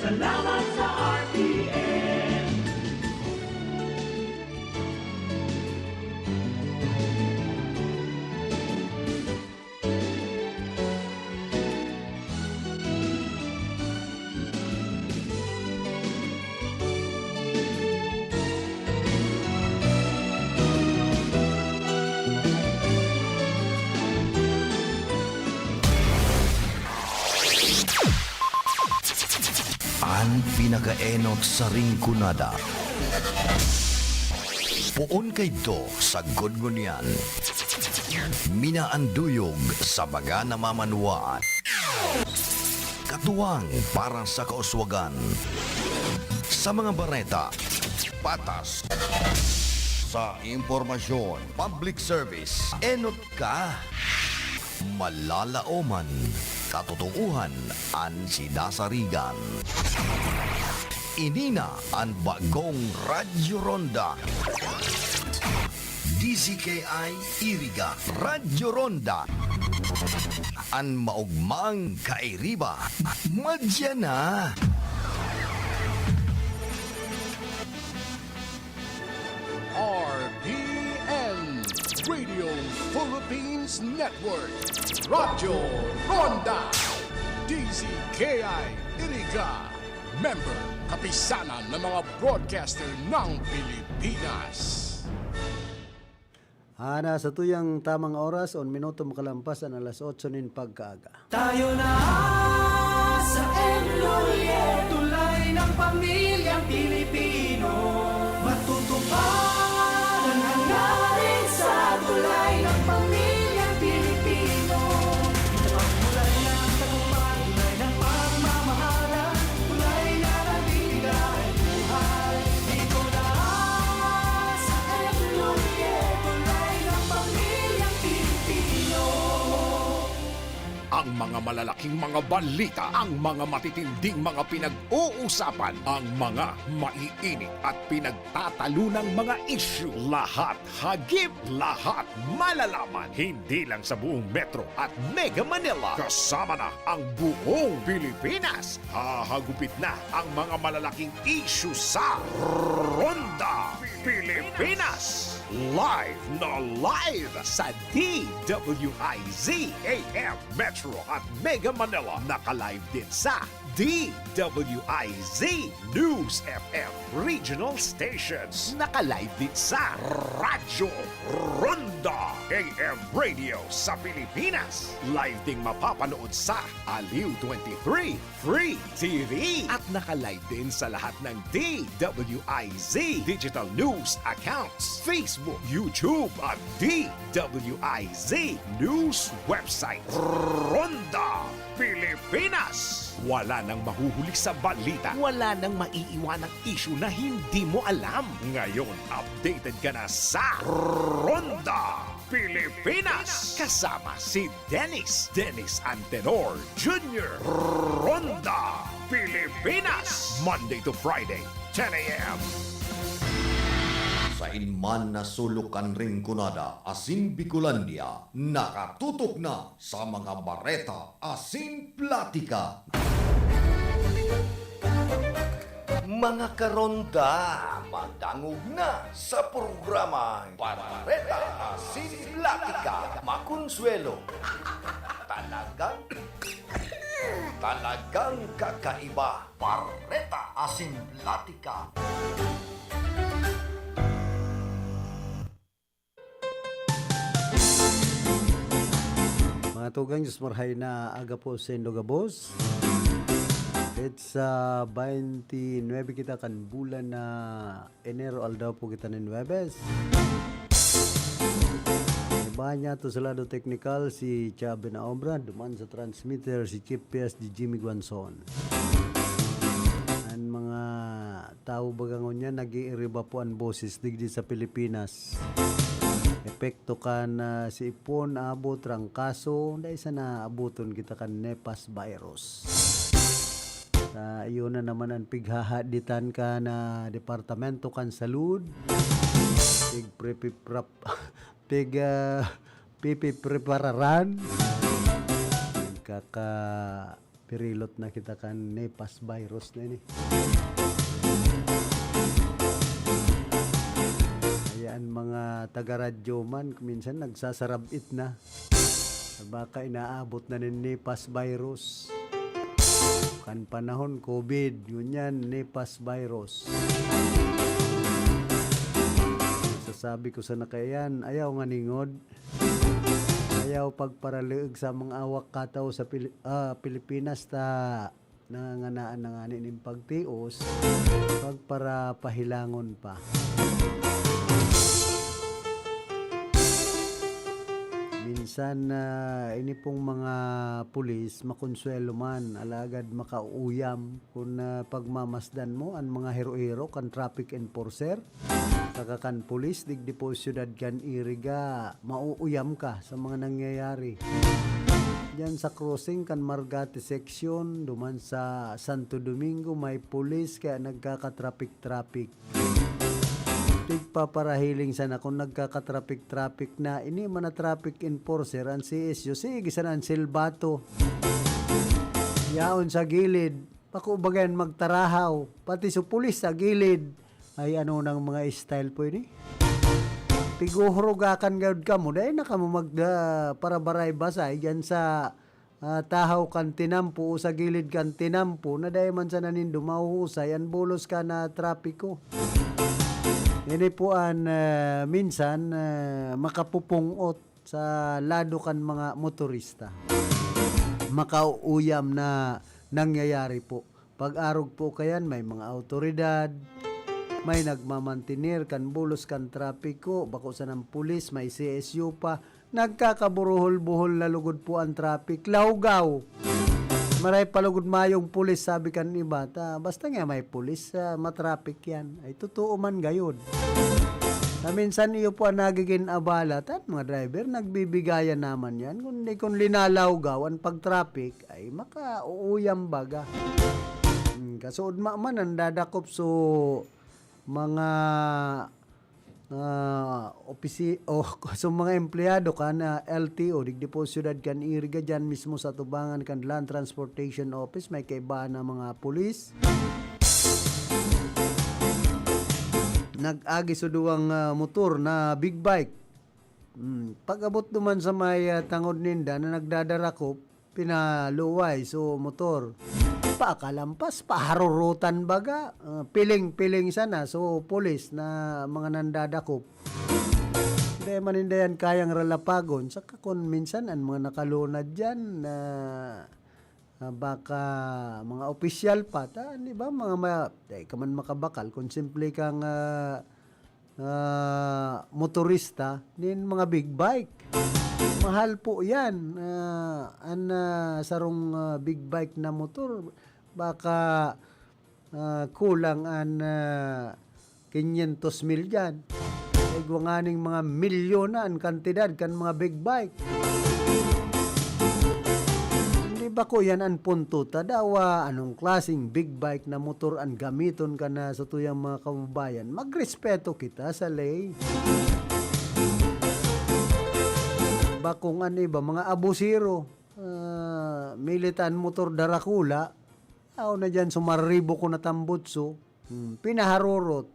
Salamat sa RTN. Ang pinakaenot sa ringkunada. Puon kay do sa gudngunyan. Minaanduyog sa baga na mamanuan. Katuwang para sa kauswagan. Sa mga bareta, patas. Sa impormasyon, public service, enot ka. Malalaoman, katotohanan ang sinasarigan. Inina ang bagong Radyo Ronda. DZKI Iriga Radyo Ronda. Ang maugmang kairiba. Madya na. RPN Radio Philippines Network Radyo Ronda DZKI Iriga Member Kapisanan ng mga broadcaster ng Pilipinas. Ana sa tuyang tamang oras on minuto makalampas ang alas 8 nin pagkaaga. Tayo na sa Enrolle, tulay ng pamilyang Pilipino. Matutupad ang hangarin sa tulay ng pamilyang Pilipino. Tulay ng tagumpay, tulay ng pagmamahalan, tulay na nabibigay buhay. Dito na sa Enrolle, tulay ng pamilyang Pilipino. Ang mga malalaking mga balita, ang mga matitinding mga pinag-uusapan, ang mga maiinit at pinagtatalunang mga issue. Lahat hagip, lahat malalaman. Hindi lang sa buong Metro at Mega Manila. Kasama na ang buong Pilipinas. Hahagupit na ang mga malalaking issue sa Ronda Pilipinas. Live na live sa DWIZ AM Metro at Mega Manila. Naka-live din sa DWIZ News FM Regional Stations. Naka-live din sa Radyo Ronda AM Radio sa Pilipinas. Live ding mapapanood sa Aliw 23 Free TV. At naka-live din sa lahat ng DWIZ Digital News accounts, Facebook, YouTube at DWIZ News website. Ronda Pilipinas. Wala nang mahuhuli sa balita. Wala nang maiiwanang issue na hindi mo alam. Ngayon, updated ka na sa Ronda Pilipinas. Kasama si Dennis Antenor Jr. Ronda Pilipinas. Monday to Friday, 10 a.m. Sa inman na sulukan ringkunada asin Bicolandia, nakatutok na sa mga bareta asin platika. Mga karonda, madangog na sa programa Bareta asin platika. Makonsuelo. Talagang kakaiba. Bareta asin platika. Mga tugang Diyos marhay na aga po sa Indogabos. It's 29 kita kan bulan na Enero aldaw po kita ni Nuebes. Ibanya to sa lado technical si Chabe na Obra, duman sa transmitter si Chief PS di Jimmy Guanzon. Ang mga tao bagangon niya nag-iiriba po ang boses digdi sa Pilipinas. Epekto kan si ipon abot trangkaso dahil sa naabuton kita kan Nepas virus. Iyon na naman ang pighahaditan ka na departamento kan salud. Pipipprepararan. pirilot na kita kan Nepas virus na ini. Ayan mga taga-radyo man, minsan nagsasarabit na. Baka inaabot na ni Nepas virus. Kan panahon COVID, yun yan, Nepas virus. Sasabi ko sa nakayan, ayaw nga ningod. Ayaw pagparaleeg sa mga awak kataw sa Pilipinas ta nanganaan na nga ning pagtios pagpara pahilangon pa. Minsan ini pong mga pulis makonsuelo man alagad makauyam kung pagmamasdan mo ang mga hero-hero kan traffic enforcer kakakan pulis digdi po syudad kan iriga mauuyam ka sa mga nangyayari diyan sa crossing kan Margate section duman sa Santo Domingo may pulis kaya nagkaka-traffic tigpaparahiling sana kung nagkaka-traffic na ini man na traffic enforcer ang CSU sige sana ang silbato yaon sa gilid pakubagayan magtarahaw pati sa pulis sa gilid ay ano ng mga style po ini tiguhrugakan gawd ka mo dahil na ka mo para baray basay dyan sa tahaw kan tinampo o sa gilid kan tinampo na dahil man sa nanindo mahuhusay ang bulos ka na trapiko ini po ang minsan makapupungot sa lado kan mga motorista makauyam na nangyayari po pag-arog po kayan may mga autoridad may nagmamantinir kan bulos kan trapiko bako sa ng pulis may CSU pa nagkakaburuhol-buhol na lugod po ang traffic lawgaw maray palugod mayong pulis sabi kan iba basta nga may pulis matraffic yan ay totoo man gayod na minsan iyo po ang nagiging abala at mga driver nagbibigayan naman yan kung linalawgaw ang pag-traffic ay makauuyam baga kasood man ang dadakop so mga so mga empleyado kan LTO digdi po syudad kan iriga dyan mismo sa tubangan kan Land Transportation Office may kaibahan na mga pulis nag-agi so duwang motor na big bike pag-abot duman sa may tangod ninda na nagdadarakop pinaluway so motor pakalampas paharurutan baga piling sana so pulis na mga nandadakop hindi manindayan kayang ralapagon saka kung minsan ang mga nakalunad dyan na baka mga opisyal pa di ba mga kaman makabakal kung simple kang motorista nin mga big bike mahal po yan sarong big bike na motor baka kulang an 500,000 dyan ay guwanganing mga milyon na ang kantidad kan mga big bike hindi ba ko yan ang punto tadawa anong klaseng big bike na motor ang gamiton ka na sa tuyang mga kababayan magrespeto kita sa lay bakong ba mga abusiro militan motor darakula aw na dyan sumaribo ko na tambutso pinaharurot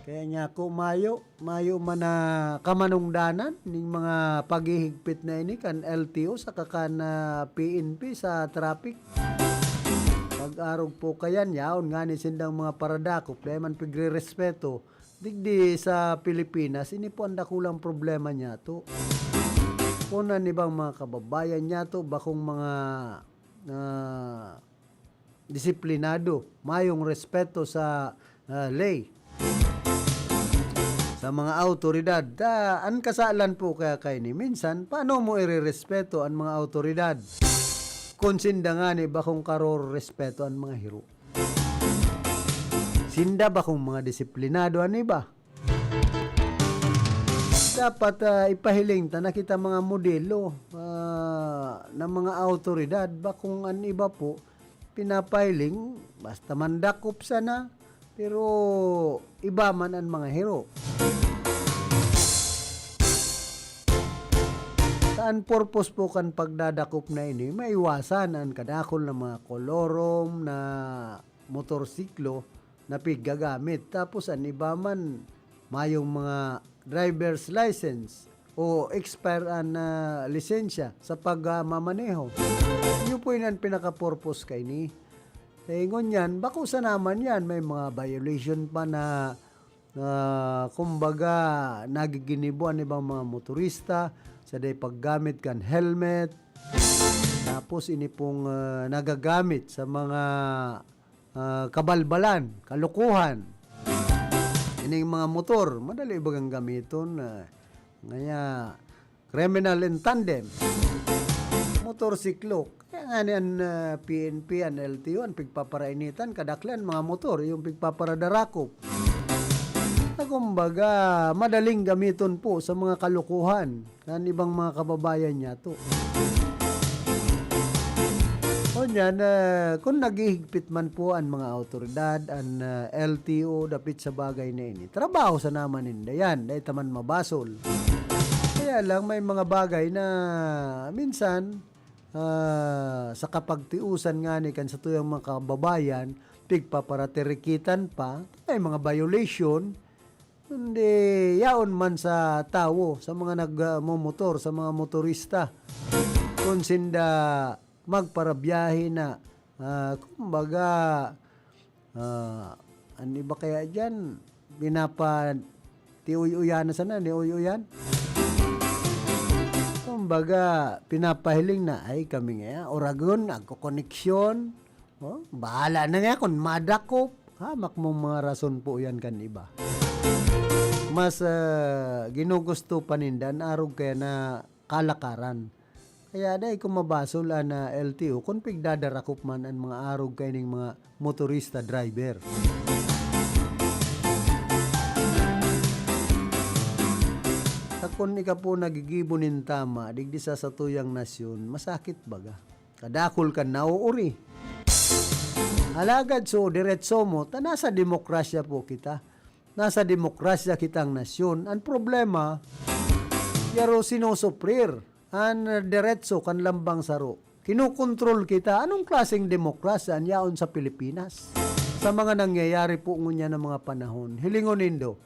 kaya niya ko mayo man na kamanungdanan ning mga paghihigpit na ini kan LTO sa kakan PNP sa traffic pag-arog po kayan yaon nga ni sindang mga paradakop dahil man pigre-respeto digdi sa Pilipinas ini po ang dakulang problema niya to kunan ibang mga kababayan niya to bakong mga disiplinado mayong respeto sa lay sa mga autoridad an kasalan po kaya kay ni minsan paano mo irerespeto ang mga autoridad kung sindangan bakong karor respeto ang mga hero sinda bakong mga disiplinado ani ba dapat ipahiling ta nakita mga modelo ng mga autoridad bakong an iba po pinapiling basta mandakop sana pero iba man ang mga hero Ang purpose po kan pagdadakop na ini, maiwasan ang kadakol na mga kolorom na motorsiklo na piggagamit. Tapos ang iba man, mayong mga driver's license o expire ang lisensya sa pagmamaneho. Yun po yun ang pinaka-purpose kay ni. Ingon yan, bakusa naman yan, may mga violation pa na kumbaga nagiginibuan ibang mga motorista sa day paggamit kan helmet, tapos ini pong nagagamit sa mga kabalbalan, kalukuhan. Ini mga motor, madali bagang gamiton, ngaya criminal in tandem, motorsiklo. Kaya nga niyan PNP, ang LTO, ang pigpaparainitan, kadaklan mga motor, yung pigpaparadarakop. Kumbaga, madaling gamiton po sa mga kalukuhan ng ibang mga kababayan niya to. O yan, kung naghihigpit man po ang mga autoridad, ang LTO, dapit sa bagay na ini, trabaho sa naman ninda yan, dahil taman mabasol. Kaya lang, may mga bagay na minsan, sa kapagtiusan nga ni kan sa tuyang mga kababayan, pigpaparatirikitan pa, may mga violation, hindi yaon man sa tao, sa mga nagmumotor, sa mga motorista. Kung sinda magparabiyahe na, kumbaga, ano ba kaya dyan? Tiuy-uyan na sana, niuy-uyan? Kumbaga, pinapahiling na, ay kami nga, Oragon, nagko-koneksyon, bahala na nga kung madakop, hamak mong mga rason po yan kan iba. Mas ginugusto panindan arog kaya na kalakaran. Kaya dahil kung mabasol na LTO, kung pigdadarakop man ang mga arog kaya ng mga motorista driver. Kung ika po nagigibunin tama, digdi sa tuyang nasyon, masakit baga. Kadakol ka nauuri. Alagad so, diretso mo, nasa demokrasya po kita. Nasa demokrasya kitang nasyon. Ang problema, yaro sinusuprir. Ang diretso kan lambang saro. Kinukontrol kita. Anong klaseng demokrasya ang yaon sa Pilipinas? Sa mga nangyayari po ngunya ng mga panahon. Hilingon nindo.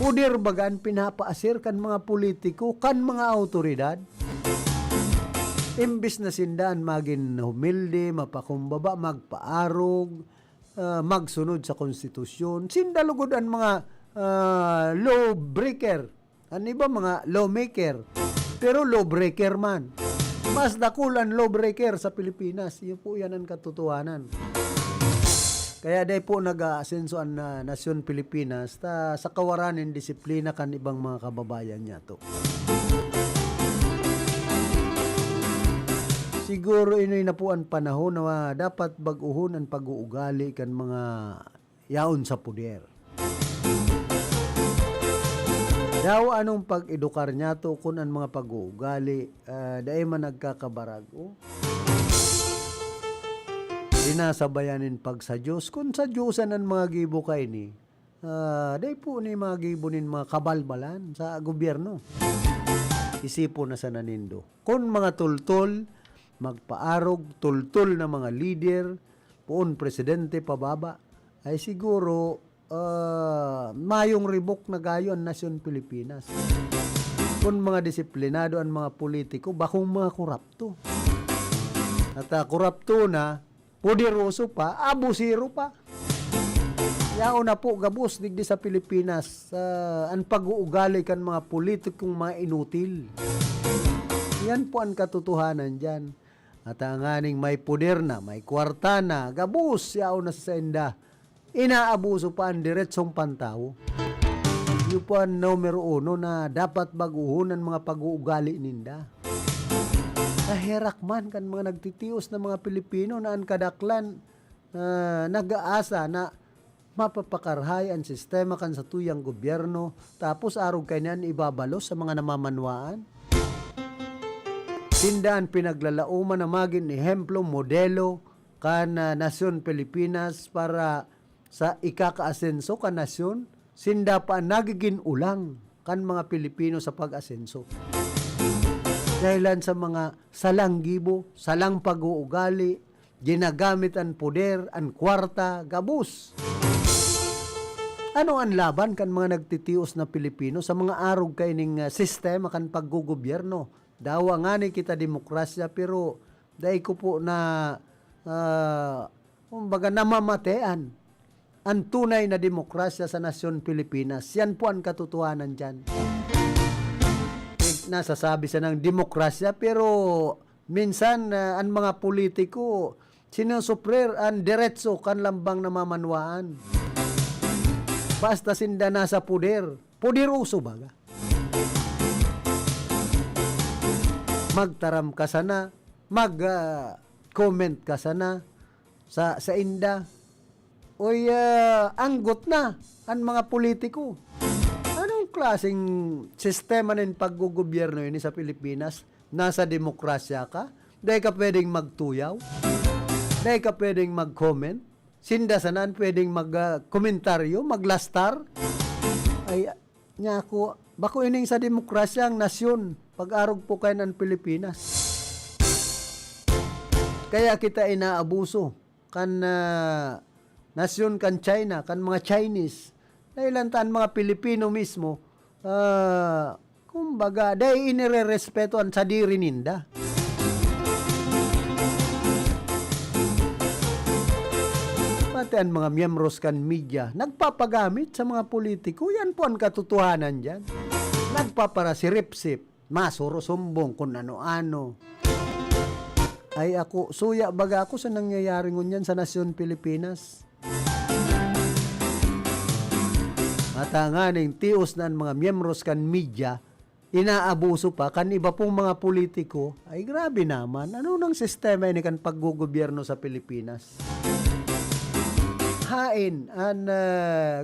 Pudir bagaan pinapaasir kan mga politiko, kan mga autoridad. Imbis na sindaan maging humilde, mapakumbaba, magpaarog, magsunod sa konstitusyon. Sindalugod ang mga law breaker. Ano ba mga lawmaker? Pero law breaker man. Mas dakulan law breaker sa Pilipinas. Iyon po yan ang katotohanan. Kaya dahil po nag-aasenso ang nasyon Pilipinas sa kawaranin disiplina kan ibang mga kababayan niya to. Siguro inoy na po ang panahon na dapat baguhon ang pag-uugali kan mga yaon sa puder. Daw anong pag-edukar niya to kung ang mga pag-uugali dahil man nagkakabarag. Dinasabayanin pag sa Diyos. Kung sa Diyosan ang mga gibo kay ni, dahil po ni mga gibonin mga kabalbalan sa gobyerno. Isipo na sa nanindo. Kung mga tultol, magpaarog, tultol na mga leader, poon presidente pababa, ay siguro mayong ribok na gayo ang nasyon Pilipinas. Kung mga disiplinado ang mga politiko, bakong mga korapto. At korapto na, poderoso pa, abusiro pa. Yao na po gabos digdi sa Pilipinas ang pag-uugali kan mga politikong mga inutil. Yan po ang katotohanan dyan. At ang aning may poder na, may kwarta na, gabos yao na sa senda. Inaabuso pa ang diretsong pantao. Yun po ang numero 1 na dapat baguhon ang mga pag-uugali ninda. Naherak man kan mga nagtitios na mga Pilipino na ang kadaklan nag-aasa na mapapakarhay ang sistema kan sa tuyang gobyerno tapos arog kanyan ibabalos sa mga namamanwaan. Tindaan pinaglalauman na maging ehemplo, modelo kan nasyon Pilipinas para sa ikakaasenso kan nasyon. Sinda pa nagiging ulang kan mga Pilipino sa pag-asenso. Dahilan sa mga salang gibo, salang pag-uugali, ginagamit ang poder, ang kwarta, gabus. Ano ang laban kan mga nagtitios na Pilipino sa mga arog kay ning sistema kan paggugobyerno? Dawa nga ni kita demokrasya pero dahil ko po na kumbaga namamatean ang tunay na demokrasya sa nasyon Pilipinas. Yan po ang katotohanan dyan. Nasasabi sa ng demokrasya pero minsan ang mga politiko sinusuprer ang diretso kan lambang na mamanwaan. Basta sinda nasa puder. Puderuso baga. Magtaram ka sana, mag-comment ka sana sa inda. Oy, anggot na ang mga politiko. Anong klaseng sistema ng paggugobyerno yun sa Pilipinas? Nasa demokrasya ka? Dahil ka pwedeng magtuyaw? Dahil ka pwedeng mag-comment? Sinda sanan pwedeng mag-komentaryo, maglastar? Ay, niya ako, bako ining sa demokrasya ang nasyon, pag-arog po kayo ng Pilipinas. Kaya kita inaabuso kan nasyon kan China, kan mga Chinese. Dahil taan mga Pilipino mismo, kumbaga, dahil inirerespeto ang sadiri ninda. Pati ang mga miyembros kan media, nagpapagamit sa mga politiko. Yan po ang katotohanan dyan. Nagpaparasirip-sip, masuro sumbong kung ano-ano. Ay ako, suya baga ako sa nangyayari ngunyan sa nasyon Pilipinas. Matanganing tios na mga miyembros kan media, inaabuso pa kan iba pong mga politiko, ay grabe naman. Ano nang sistema ini kan paggugobyerno sa Pilipinas? Hain,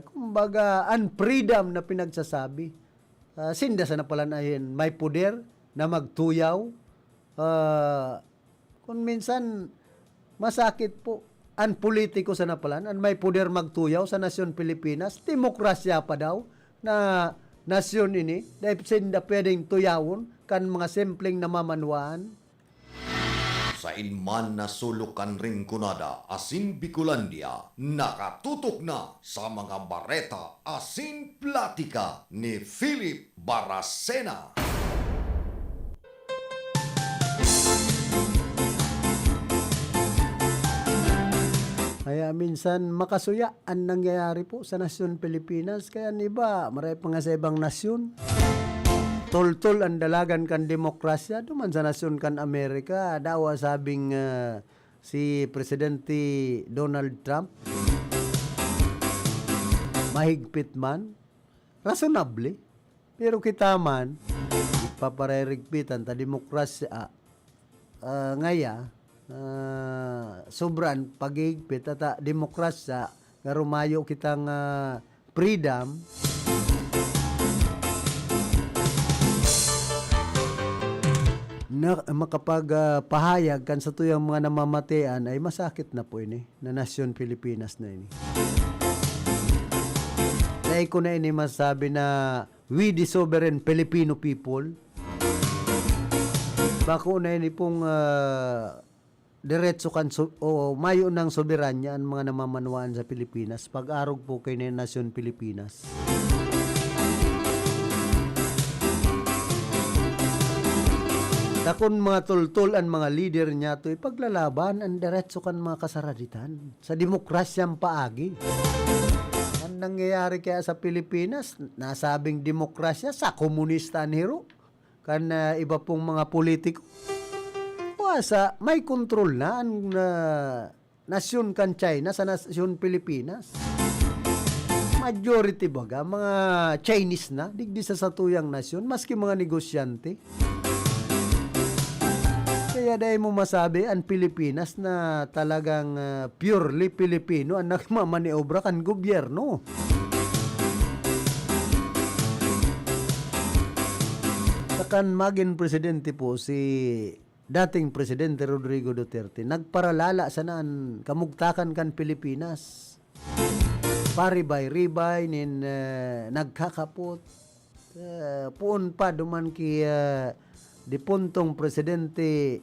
kumbaga, freedom na pinagsasabi. Sinda sa napalan ayin, may poder na magtuyaw. Kung minsan, masakit po. Ang politiko sa napalan, ang may poder magtuyaw sa nasyon Pilipinas, demokrasya pa daw na nasyon ini, dahil sinda pwedeng tuyawon kan mga simpleng namamanwaan. Sa inman na sulukan ring kunada, asin Bicolandia, nakatutok na sa mga bareta asin platika ni Philip Baracena. Kaya minsan makasuya ang nangyayari po sa nasyon Pilipinas. Kaya iba, maray pa nga sa ibang nasyon. Tol-tol ang dalagan kan demokrasya. Duman sa nasyon kan Amerika. Dawa sabing si Presidente Donald Trump. Mahigpit man. Rationable. Pero kita man, ipaparerigpitan ta demokrasya ngaya. Sobran pagigpit at demokrasya nga rumayo kitang freedom na makapagpahayag kan sa tuyang mga namamatean ay masakit na po ini na nasyon Pilipinas na ini. Dahil ko na ini masabi na we the sovereign Filipino people. Bako na ini pong diretso kan o mayo ng soberanya ang mga namamanwaan sa Pilipinas. Pag-arog po kay na nasyon Pilipinas. Takon mga tultol ang mga leader niya to ipaglalaban ang diretso kan mga kasaraditan sa demokrasyang paagi. Ang nangyayari kaya sa Pilipinas, nasabing demokrasya sa komunista niro kan iba pong mga politiko. Sa may kontrol na ang nasyon kan China sa nasyon Pilipinas. Majority baga, mga Chinese na, digdi sa satuyang nasyon, maski mga negosyante. Kaya dahil mo masabi, ang Pilipinas na talagang purely Pilipino ang nagmamaniobra kan gobyerno. Sakan maging presidente po si dating Presidente Rodrigo Duterte, nagparalala sanaan kamugtakan kan Pilipinas. Paribay-ribay, nin nagkakapot. Puon pa duman ki dipuntong Presidente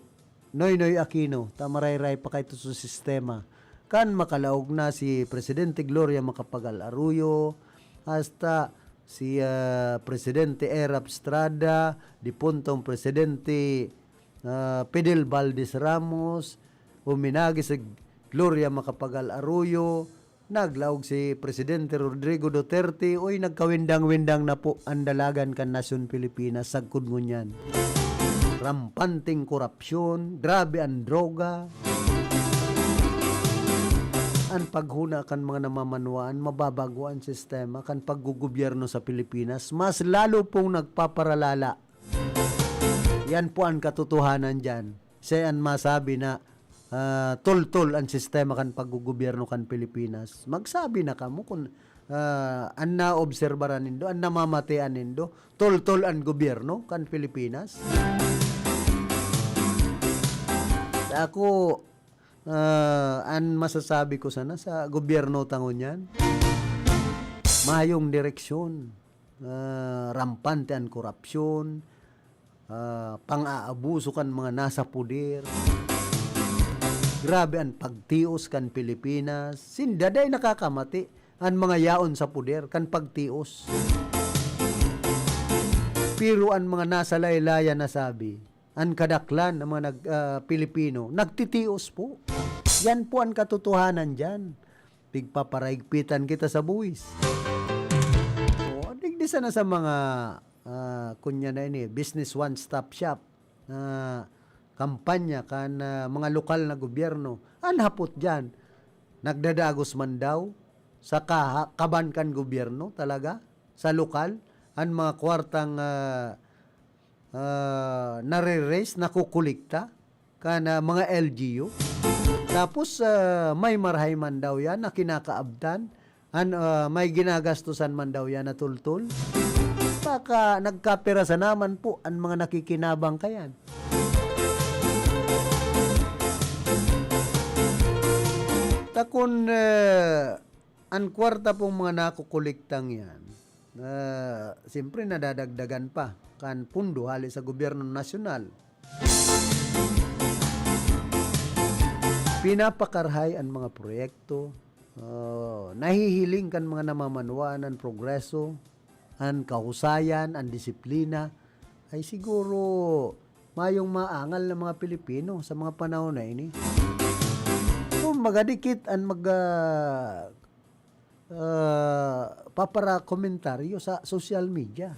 Noynoy Aquino, tamaray-ray pa kayo sa sistema. Kan makalaog na si Presidente Gloria Macapagal Arroyo, hasta si Presidente Erap Estrada, dipuntong Presidente Fidel Valdez Ramos, uminagi si Gloria Macapagal Arroyo, naglaog si Presidente Rodrigo Duterte, oy nagkawindang-windang na po ang dalagan kan Nasyon Pilipinas, sagkod ngunyan. Rampanting korupsyon, grabe ang droga, ang paghuna kan mga namamanwaan, mababago ang sistema, kan paggugobyerno sa Pilipinas, mas lalo pong nagpaparalala. Yan po ang katotohanan dyan. Siya ang masabi na tol-tol ang sistema kan paggugobyerno kan Pilipinas. Magsabi na kamo kung ang naobserbaran nindo, ang namamatian nindo, tol-tol ang gobyerno kan Pilipinas. Ako, ang masasabi ko sana sa gobyerno tangon yan, mayong direksyon, rampante ang korupsyon, pang-aabuso kan mga nasa puder, grabe ang pagtios kan Pilipinas, sindaday nakakamati ang mga yaon sa puder kan pagtios. Pero ang mga nasa laylayan na sabi, ang kadaklan ng mga Pilipino, nagtitios po. Yan po ang katotohanan dyan. Pigpaparaigpitan kita sa buwis. O, digdisa na sa mga kunya na ini, business one-stop shop, kampanya kan mga lokal na gobyerno. Ang hapot dyan, nagdadagos man daw sa kaban kan gobyerno talaga, sa lokal, ang mga kwartang nare-raise, nakukulikta kana mga LGU. Tapos may marhay man daw yan na kinakaabdan, may ginagastusan man daw yan na tultul. Baka nagkapera sa naman po ang mga nakikinabang kayan. Takon ang kwarta pong mga nakukuliktang yan, siyempre nadadagdagan pa kan pundo hali sa gobyerno nasyonal. Pinapakarhay ang mga proyekto, nahihiling kan mga namamanwaan ang progreso, ang kahusayan, ang disiplina, ay siguro mayong maangal ng mga Pilipino sa mga panahon na ini. Kung magadikit ang papara komentaryo sa social media.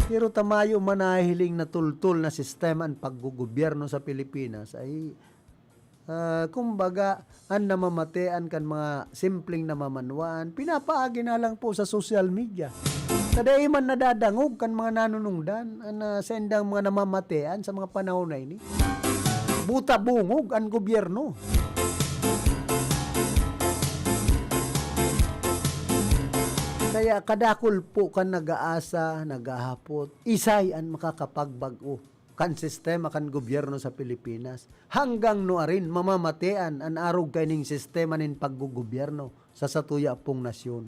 Pero tamayo manahiling na tultul na sistema ang paggugobyerno sa Pilipinas ay kumbaga ang namamatean kan mga simpleng namamanwaan, pinapaagi na lang po sa social media. Kaday man nadadangog kan mga nanunungdan ang sendang mga namamatean sa mga panahon na ini. Buta bungog ang gobyerno. Kaya kadakol po kan nag-aasa, nagahapot, isay ang makakapagbago kan sistema kan gobyerno sa Pilipinas. Hanggang noarin mamamatean ang arog kaining sistema nin paggugobyerno sa satuya pong nasyon.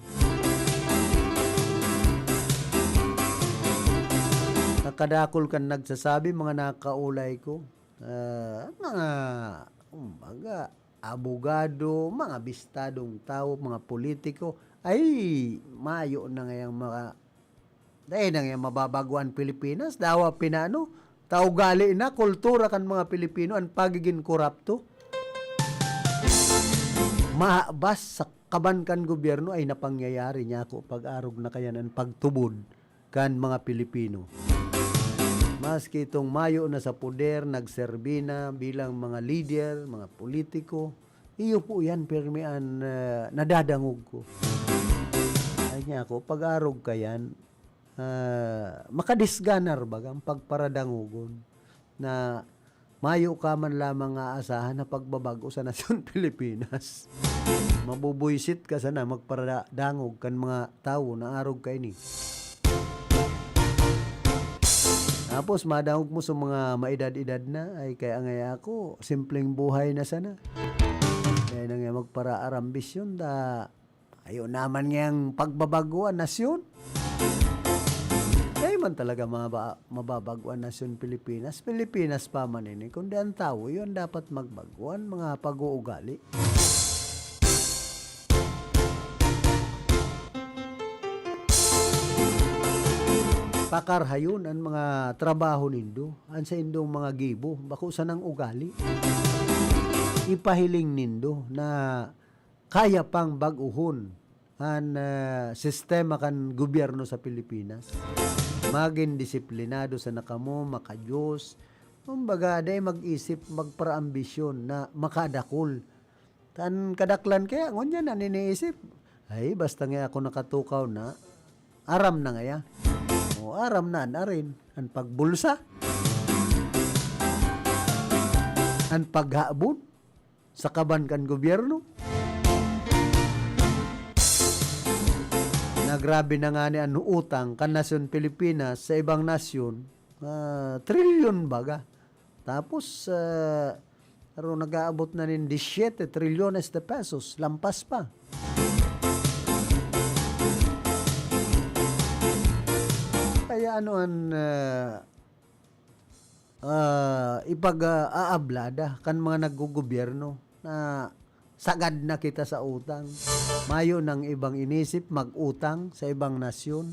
Nakadakol kan nagsasabi mga nakaulay ko, mga umaga, abogado, mga bistadong tao, mga politiko, ay mayo na ngayang dahil na ngayang mababaguan Pilipinas, dawa pinano, tao gali na, kultura kan mga Pilipino, ang pagiging korupto. Maabas sa kaban kan gobyerno ay napangyayari niya ako pag-arog na kaya ng pagtubod kan mga Pilipino. Maski itong mayo na sa poder, nagserbi na bilang mga leader, mga politiko, iyo po yan, permian nadadangog ko. Ay niya ako, pag-arog ka yan, makadisganar bagang pagparadangugon na mayo ka man lamang aasahan na pagbabago sa nasyon Pilipinas. Mabubuysit ka sana magparadangog kan mga tao na arog ka ini. Tapos madangog mo sa mga maedad-edad na ay kaya ngaya ako simpleng buhay na sana. Kaya na nga magpara-arambisyon da ayaw naman ngayang pagbabaguan nasyon. Ay man talaga mababaguan nasyon Pilipinas. Pilipinas pa man ini. Kundi ang tao, yun dapat magbaguan mga pag-uugali. Pakarhayon ang mga trabaho nindo. Ang sa indong mga gibo. Bako sa nang ugali. Ipahiling nindo na kaya pang baguhon ang sistema kan gobyerno sa Pilipinas. Maging disiplinado sa nakamo, makadiyos. Kumbaga, day mag-isip, magpara-ambisyon na makadakol. Tan kadaklan kaya, ngunyan na niniisip. Ay, basta nga ako nakatukaw na, aram na nga ya. O aram na rin ang pagbulsa. Ang paghaabot sa kaban kan gobyerno. Grabe na nga ni ano utang kan nasyon Pilipinas sa ibang nasyon, trilyon baga. Tapos, nag-aabot na nin 17 trilyones de pesos, lampas pa. Kaya ano ang ipag-aablada kan mga naggugobyerno na sagad na kita sa utang. Mayo ng ibang inisip mag-utang sa ibang nasyon.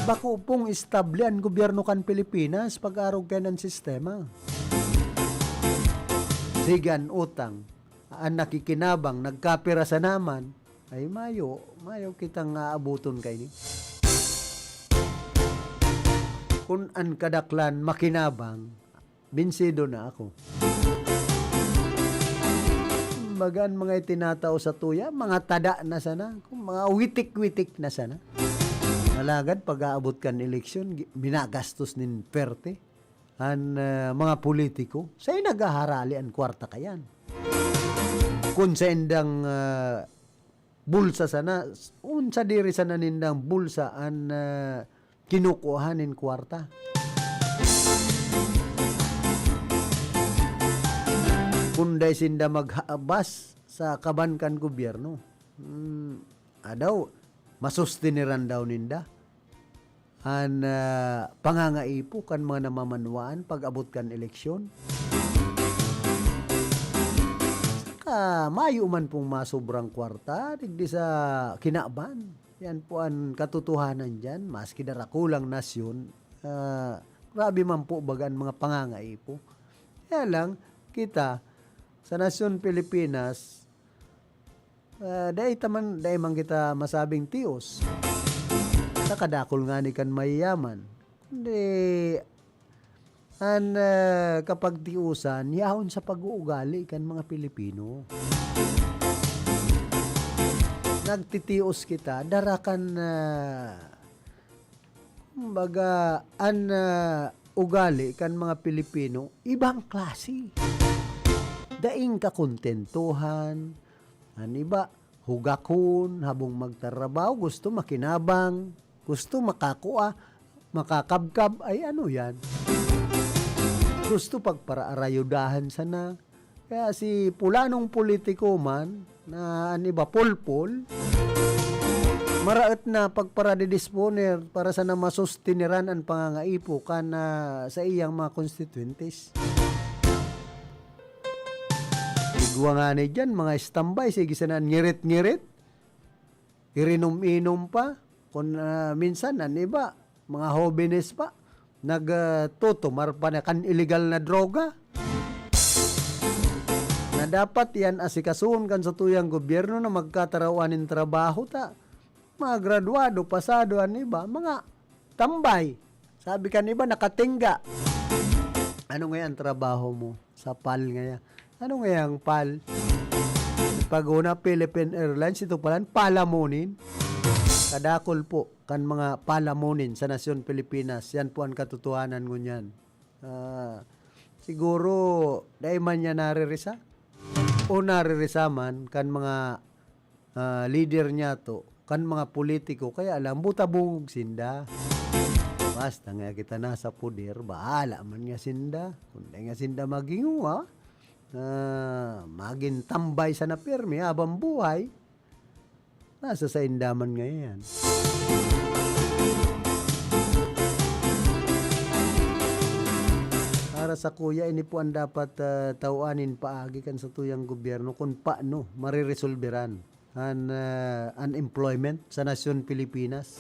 Bako pong estable ang gobyerno kan Pilipinas pag-arog ka ng sistema. Sigan utang. Ang nakikinabang, nagkapira sa naman, ay mayo kitang aabuton kay ni. Kung ang kadaklan makinabang, binsido na ako. Bagan mga itinatao sa tuya, mga tada na sana, mga witik-witik na sana. Malagad pag-aabot kan eleksyon, binagastos nin perte ang mga politiko. Sa'y nagaharali ang kwarta kayan. Kung sa indang bulsa sana, unsa diri sana nindang bulsa ang kinukuhanin kwarta. Kunday sinda maghaabas sa kabankan gobyerno. Adaw, masustiniran daw ninda. Ang pangangaipo kan mga namamanwaan pag-abot kan eleksyon. Saka mayo man pong masobrang kwarta, digdi sa kinaban. Yan po ang katotohanan dyan. Maski darakulang nasyon, grabe man po bagan mga pangangaipo. Kaya lang, kita, sa nasyon Pilipinas, dahil man kita masabing tiyos. Nakadakol nga ni kan mayayaman. Kundi, kapag tiusan, yahon sa pag-uugali kan mga Pilipino. Nagtitios kita, darakan baga, ugali kan mga Pilipino, ibang klase. Daing kakontentuhan, iba, hugakon, habang magtarabaw, gusto makinabang, gusto makakuha, makakabkab, ay ano yan? Gusto pagparaarayudahan sana. Kaya si pulanong politiko man, na iba, pulpul, maraot na pagparadidisponer para sa na masustiniran ang pangangaipo kan sa iyang mga constituentes. Igwa nga ni dyan, mga standby, sige sana ngirit-ngirit, irinom-inom pa, kung minsan, iba, mga hobbines pa, nagtutumar pa na kan illegal na droga. Na dapat yan asikasuhon kan sa tuyang gobyerno na magkatarawanin trabaho ta. Mga graduado, pasado, iba, mga tambay. Sabi kan iba, nakatingga. Ano nga ang trabaho mo? Sa PAL nga yan. Ano nga yung PAL? Pag-una, Philippine Airlines, ito pala, palamunin. Kadakol po, kan mga palamunin sa nasyon Pilipinas. Yan po ang katotohanan ngunyan. Siguro, dahil man niya naririsa? O naririsa man, kan mga leader niya to, kan mga politiko, kaya alam, butabog sinda. Basta nga kita nasa puder, bahala man nga sinda. Kung nga sinda maginguwa, maging tambay sa napirmi habang buhay, nasa sa indaman ngayon. Para sa kuya, ini po ang dapat tawanin paagi kan sa tuyang gobyerno kung paano mariresolveran ang unemployment sa nasyon Pilipinas.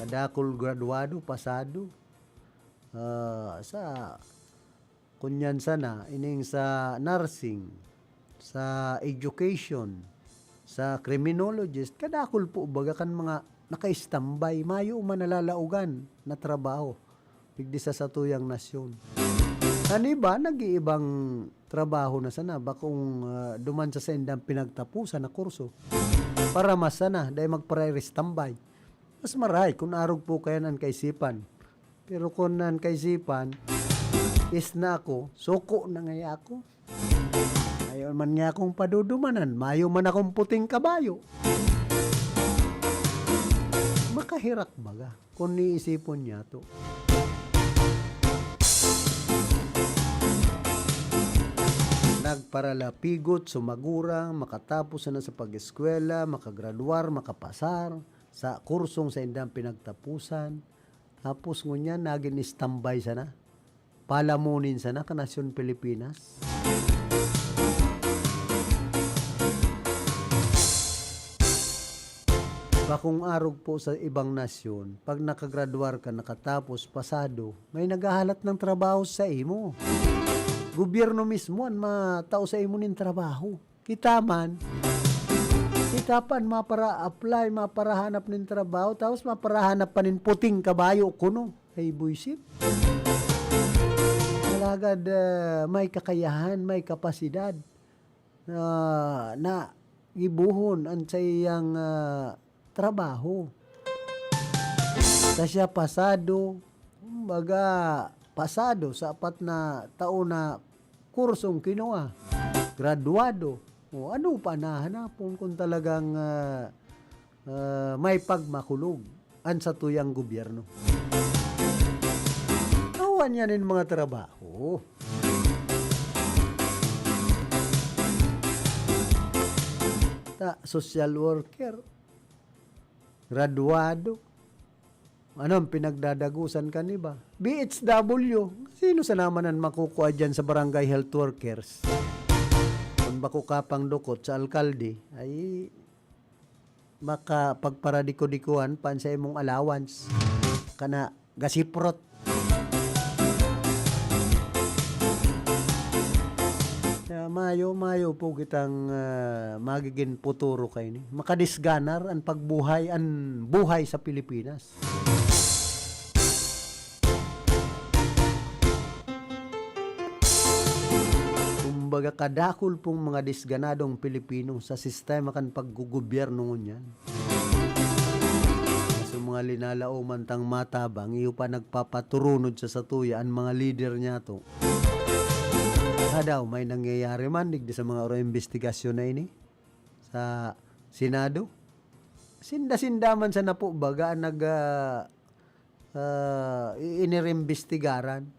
Kadakol graduado, pasado. Sa kunyan sana, ining sa nursing, sa education, sa criminologist, kadakol po baga kan mga naka-standby, mayo manalalaugan na trabaho. Pigdi sa tuyang nasyon. Ano ba, nag-iibang trabaho na sana, bakong duman sa sendang pinagtapusan na kurso, para mas sana, dahil magpare-standby. Mas maray, kung arog po kayo ng kaisipan. Pero kung ng kaisipan, is na ako, suko na ngaya ako. Ayaw man niya akong padudumanan, mayo man akong puting kabayo. Makahirak baga, kung niisipon niya to. Nagparalapigot, sumagurang, makatapos na sa pag-eskwela, makagraduar, makapasar, sa kursong sa indang pinagtapusan. Tapos ngunyan, naging standby sana. Palamunin sana ka nasyon Pilipinas. Bakong arog po sa ibang nasyon, pag nakagraduar ka, nakatapos, pasado, may naghahalat ng trabaho sa imo. Gobyerno mismo ang matao sa imo nin trabaho. Kita man, mapara apply, mapara hanap nin trabaho, tapos mapara hanap pa nin puting kabayo kuno. Ay buisit. Malagad may kakayahan, may kapasidad na ibuhon ang sayang trabaho. Tasya pasado, kumbaga pasado sa 4 na taon na kursong kinuha, graduado, o ano pa nahanapon kung talagang may pagmakulog an sa tuyang gobyerno. Kawan yan yung mga trabaho. Social worker, graduado, anong pinagdadagusan ka niba? BHW. Sino sa naman ang makukuha dyan sa barangay health workers? Kung bako kapang dukot sa alkalde, ay maka pagparadiko-dikuan pan sa imong allowance. Kana gasiprot. Mayo po kitang magiging puturo kayo ni. Makadisganar ang pagbuhay, ang buhay sa Pilipinas. Kumbaga kadakol pong mga disganadong Pilipino sa sistema kan paggugobyerno ngunyan. Sa mga linalauman tang matabang, iyo pa nagpapaturunod sa satuya ang mga leader niya to. Daw may nangyayari man digdi sa mga investigasyon na ini sa Senado. Sinda-sindaman sa napo baga nag iniimbestigaran.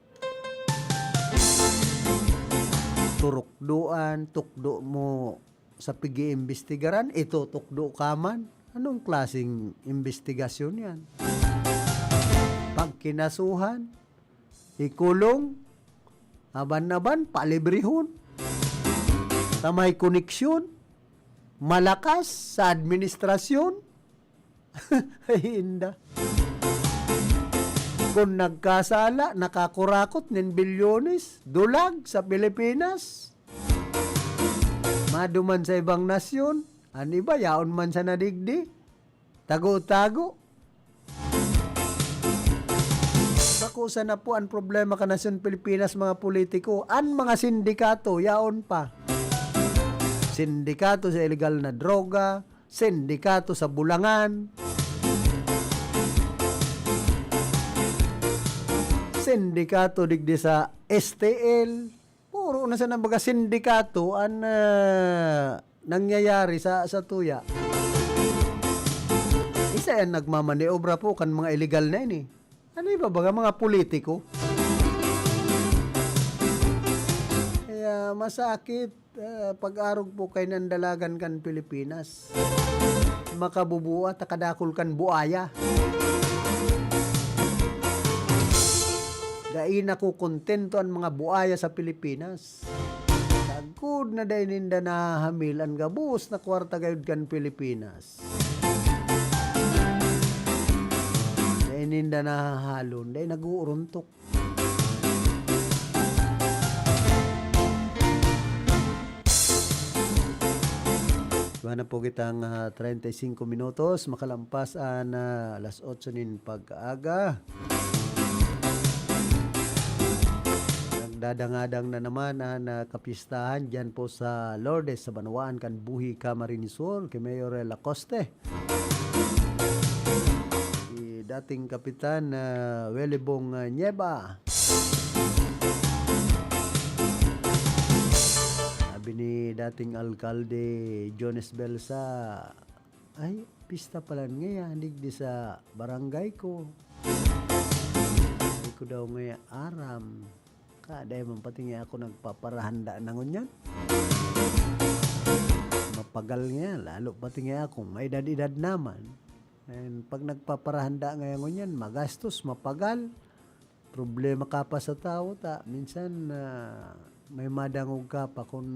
Turukduan, tukdo mo sa pigi-imbestigaran, ito tukdo ka man. Anong klaseng investigasyon yan? Pagkinasuhan, ikulong, aban-aban, palibrihon, tamay koneksyon, malakas sa administrasyon. Ay, hinda. Kung nagkasala, nakakurakot ng bilyones, dulag sa Pilipinas. Maduman sa ibang nasyon, ani ba, yaon man sa nadigdi, tago-tago. Bakusa na po ang problema ka nasyon Pilipinas mga politiko, ang mga sindikato, yaon pa. Sindikato sa illegal na droga, sindikato sa bulangan, sindikato digdi sa STL, puro na sa mga sindikato ang nangyayari sa tuya. Isa yan nagmamaniobra po kan mga illegal na ini. Ano iba ba mga politiko? Kaya masakit pag-arog po kay nandalagan kan Pilipinas. Makabubuat, takadakol kan buaya. Dahil ako kontento ang mga buaya sa Pilipinas. Sagod na dahil ninda na hamilan gabus na kwarta gayud kan Pilipinas. Dahil ninda na halon, dahil nag-uuruntok. Iba na po kitang 35 minutos, makalampas alas 8 nin pag-aga. Nagdadangadang na naman ang kapistahan dyan po sa Lourdes, sa Banwaan, kan Buhi, Camarines Sur, kay Mayor Lacoste. Si dating Kapitan Welibong Nieva. Sabi ni dating Alkalde Jones Belsa, ay, pista pala ngayon, di sa barangay ko. Hindi ko daw ngayon aram. Kaday man pati nga ako nagpaparahanda na ngunyan. Mapagal nga, lalo pati nga ako, may edad-edad naman. And pag nagpaparahanda nga ngunyan, magastos, mapagal. Problema ka pa sa tao, minsan may madangog ka pa kung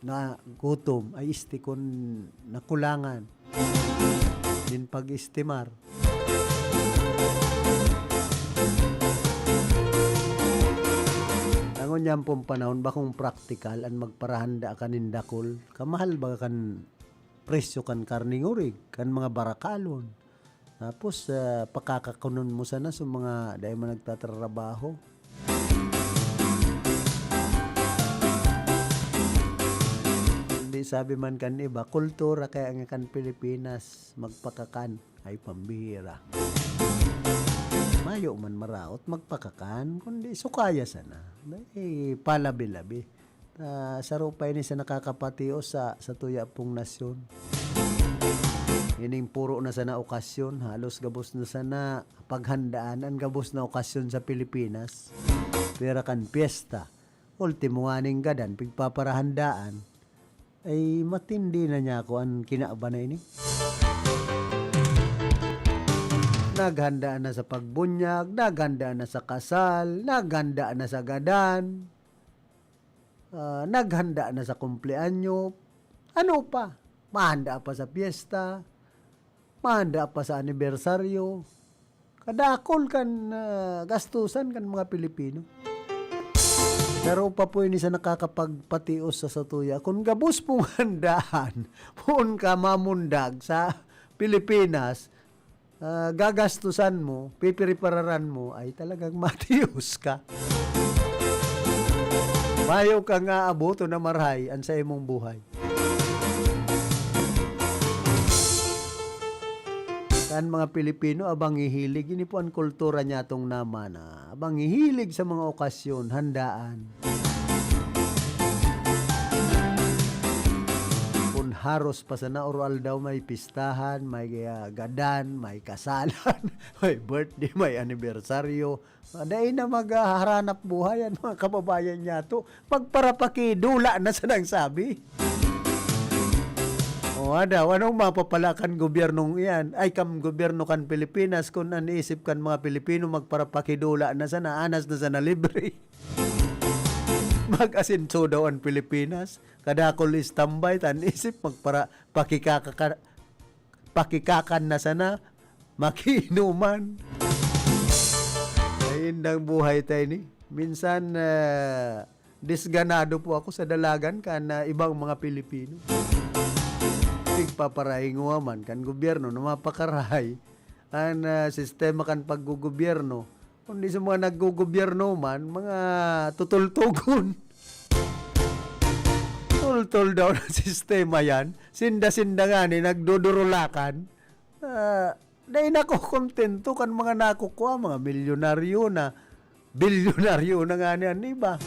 na gutom, ay isti kung nakulangan. Din pag-istimar. Angon yan pong panahon, bakong praktikal ang magparahanda ka nindakol, kamahal ba kan presyo kan karning urig, kan mga barakalon. Tapos pakakakunon mo sana sa mga dahil mo nagtatrabaho. Hindi sabi man kan iba, kultura kaya nga kan Pilipinas magpakakan ay pambihira. Mayo man maraot magpakakan kundi sukaya sana palabi-labi sarupay ni sa nakakapatiyo sa tuya pong nasyon. Ining puro na sana okasyon, halos gabos na sana paghandaan ang gabos na okasyon sa Pilipinas. Pera kan piyesta, ultimo aning gadan pigpaparahandaan ay matindi na niya ako ang kinaaba na ini. Naghandaan na sa pagbunyag, naghandaan na sa kasal, naghandaan na sa gadan, naghandaan na sa kumpleanyo. Ano pa? Mahanda pa sa piyesta, mahanda pa sa anibersaryo. Kadakol kan gastusan kan mga Pilipino. Pero pa po ini sa nakakapagpatios sa satuya. Kung gabos pong handaan, pun ka mamundag sa Pilipinas, gagastusan mo, pipiripararan mo, ay talagang matius ka. Mayo ka nga aboto na marhay ang sa imong buhay. Kan mga Pilipino, abang hihilig, ini po ang kultura niya itong naman. Abang hihilig sa mga okasyon, handaan. Haros pa sana oral daw may pistahan, may gadan, may kasalan, may birthday, may anibersaryo. Dahil na maghahanap buhay ang mga kababayan niya to. Pagparapakidula na sa nagsabi. O daw, anong mapapalakan gobyernong yan? Ay gobyerno kan Pilipinas kung aniisip kan mga Pilipino magparapakidula na sana, anas na sana libre. Mag-asinso daw ang Pilipinas. Kadakol istambay, tan isip magpara pakikakan na sana, makiinuman. Ay, indang buhay tayo ni. Minsan, disganado po ako sa dalagan kan ibang mga Pilipino. Pigpaparahay man kan gobyerno na mapakarahay ang sistema kan paggugobyerno. Kundi sa mga naggugobyerno man, mga tutultugon. Tultol daw ng sistema yan. Sinda-sinda nga ni, nagdudurulakan. Dahil nako kontento kan mga nakukuha, mga milyonaryo na, bilyonaryo na nga niyan, iba.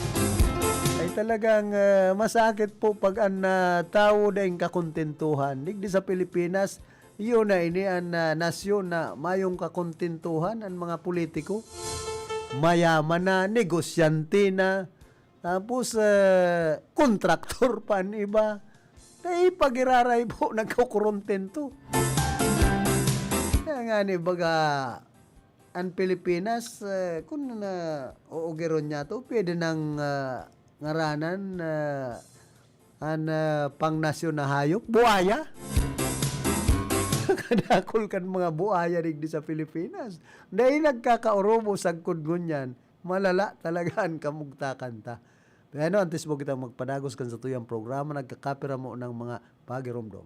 Ay talagang masakit po pag ang tao dahil kakontentuhan. Digdi sa Pilipinas, yun na ini ang nasyon na mayong kakontentuhan ang mga politiko. Mayaman na, negosyante na, tapos kontraktor pa ang iba. Kaya pag-iraray po, nagkukurontento. Kaya nga ni baga, ang Pilipinas, kung uugiron niya to, pwede nang ngaranan ang pangnasyon na hayop, buhaya. Kadakol kan mga buhaya digdi sa Pilipinas. Dahil nagkakaurobo sagkod ngunyan, malala talaga ang kamugtakan ta. Pero antes mo kita magpadagos kan sa tuyang programa, nagkakapira mo ng mga pagiromdom.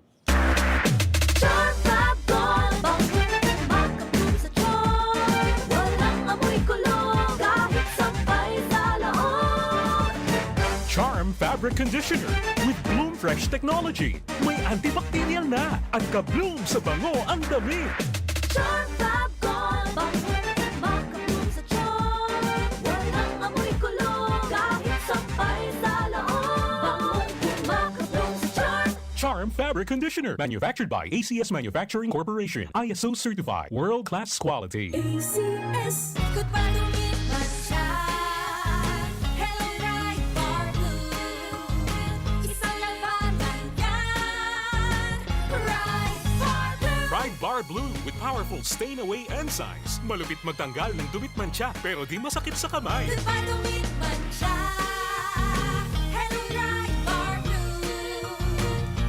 Charm Fabric Conditioner with Bloom Fresh Technology. May antibacterial na at ka-bloom sa bango ang damit. Charm Fabric Conditioner, manufactured by ACS Manufacturing Corporation. ISO certified, world-class quality. ACS, good pa lumipat siya. Hello, right for blue. Isang labanan yan. Right for blue. Pride Bar Blue with powerful stain-away enzymes. Malupit magtanggal ng dumit mancha pero di masakit sa kamay. Good pa lumipat siya. Hello, right for blue.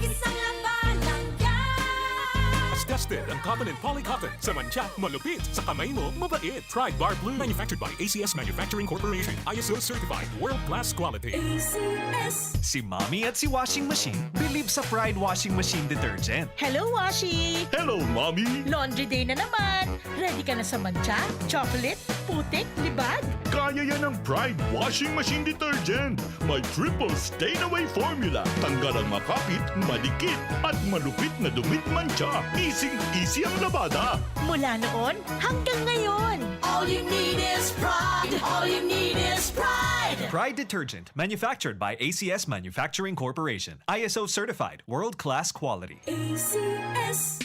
Isang labanan yan. As tested ang cotton and polycotton. Sa mancha, malupit. Sa kamay mo, mabait. Pride Bar Blue, manufactured by ACS Manufacturing Corporation. ISO certified, world-class quality. ACS. Si Mommy at si Washing Machine believe sa Pride Washing Machine Detergent. Hello, Washi! Hello, Mommy! Laundry day na naman! Ready ka na sa mancha, chocolate, putik, libag? Kaya yan ang Pride Washing Machine Detergent. May triple stain-away formula. Tanggal ang makapit, madikit, at malupit na dumit mancha. Easy ang labada. Mula noon hanggang ngayon. All you need is pride. All you need is pride. Pride Detergent, manufactured by ACS Manufacturing Corporation. ISO certified, world-class quality. ACS.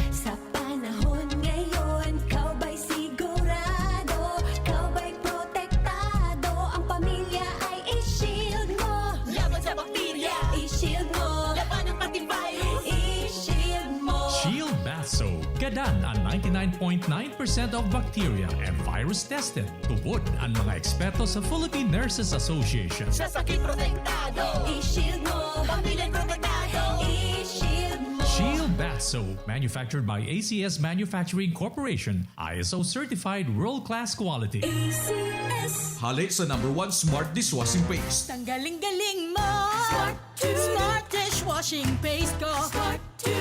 Sa panahon ngayon, kau ba'y sigurado? Kau ba'y protektado? Ang pamilya ay i-shield mo. Laban sa bakterya, i-shield mo. Laban ng antivirus, i-shield mo. Shield Bath Soap. Gadan ang 99.9% of bacteria and virus tested. Tubod ang mga eksperto sa Philippine Nurses Association. Sa sakit protektado, i-shield mo. Pamilya protektado, i-shield mo. Shield Bath Soap, manufactured by ACS Manufacturing Corporation. ISO certified world-class quality. ACS. Hali sa #1 Smart Dishwashing Paste. Tanggaling-galing mo! Smart to Smart dishwashing paste ko! Smart to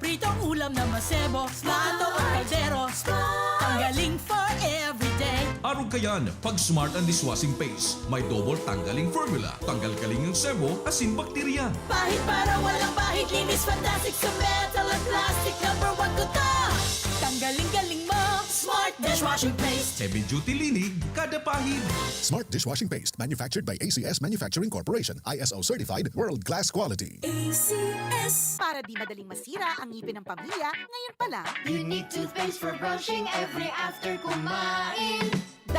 Pritong ulam na masebo, plato o kaldero. Tanggaling for everyday. Arog kayan, pag Smart ang Dishwashing Paste, may double tanggaling formula. Tanggal kaling yung sebo, asin bakterya. Pahit para walang pahit, linis fantastic sa metal at plastic. #1 ko to. Tanggaling-galing mo! Smart dishwashing paste. Heavy duty linig, kada pahid. Smart Dishwashing Paste, manufactured by ACS Manufacturing Corporation. ISO certified, world-class quality. ACS. Para di madaling masira ang ngipin ng pamilya, ngayon pa lang, Unique toothpaste for brushing every after kumain.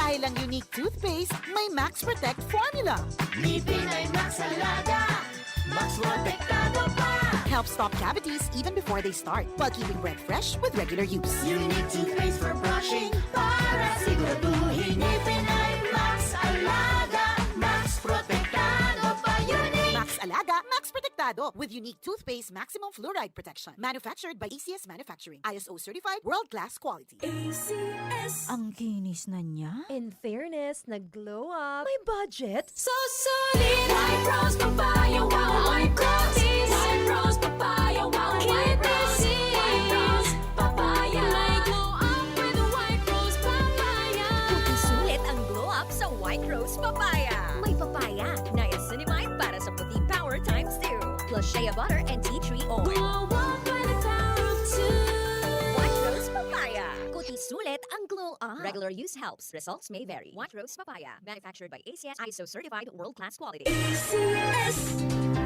dahil ang unique toothpaste, may Max Protect formula. Ngipin ay Max Alaga. Max protektado pa. Helps stop cavities even before they start, while keeping breath fresh with regular use. Unique toothpaste for brushing para siguraduhin ngipin ay Max Alaga. Max protektado pa. Unique. Max Alaga, Max Protectado with unique toothpaste maximum fluoride protection. Manufactured by ACS Manufacturing. ISO certified, world-class quality. ACS. Ang kinis na niya. In fairness, nag-glow up. May budget. So solid. White rose papaya, wow, white rose. White rose papaya, wow, white rose. White rose papaya. May glow up with a white rose papaya. Sulit ang glow up sa White Rose Papaya. May papaya, niacinamide para sa puti power times 2, plus shea butter and tea tree oil. Glow up with the power of two. White Rose Papaya. Kuti sulit ang glow glow up. Regular use helps. Results may vary. White Rose Papaya. Manufactured by ACS ISO certified world-class quality.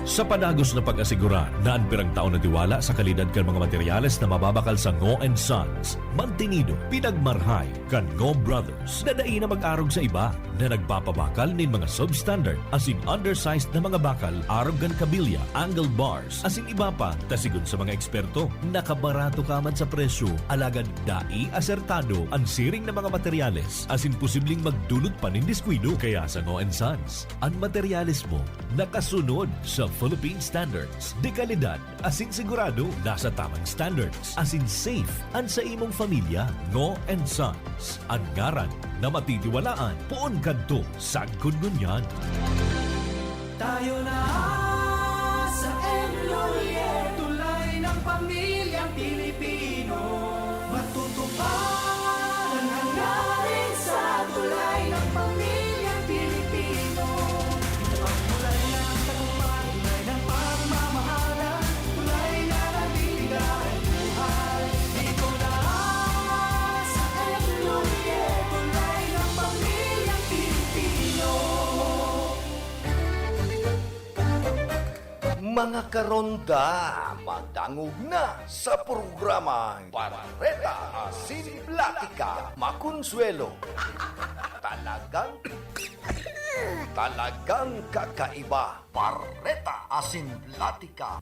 Sa panagos na pag-asigura na ang pirang taon na tiwala sa kalidad kan mga materyales na mababakal sa Ngo & Sons, mantinido, pinagmarhay kan Ngo Brothers na dai na mag-arog sa iba na nagpapabakal nin mga substandard as in undersized na mga bakal, arog kan kabilya, angle bars, as in iba pa, tasigon sa mga eksperto, nakabarato ka man sa presyo, alagad dai asertado ang siring na mga materyales as in posibleng magdulot pa nin diskwido. Kaya sa Ngo & Sons, ang materyales mo nakasunod sa Philippine standards. De kalidad, asin sigurado, nasa tamang standards. Asin safe, ang sa imong familia. Ngo & Sons, ang ngaran na matitiwalaan. Poon kadto, sagkod ngunyan. Tayo na sa Enroller, tulay ng pamilyang Pilipino. Matutupad ang hangarin sa tulay ng pamilyang Pilipino. Magmulay ng tagumpay, tulay ng pagmamahalan, tulay na nabibigay buhay. Dito na sa Enroller, tulay ng pamilyang Pilipino. Mga karonda, madangog na sa programang Barreta Asin Platica Makonsuelo. Talagang kakaiba. Barreta Asin Platica.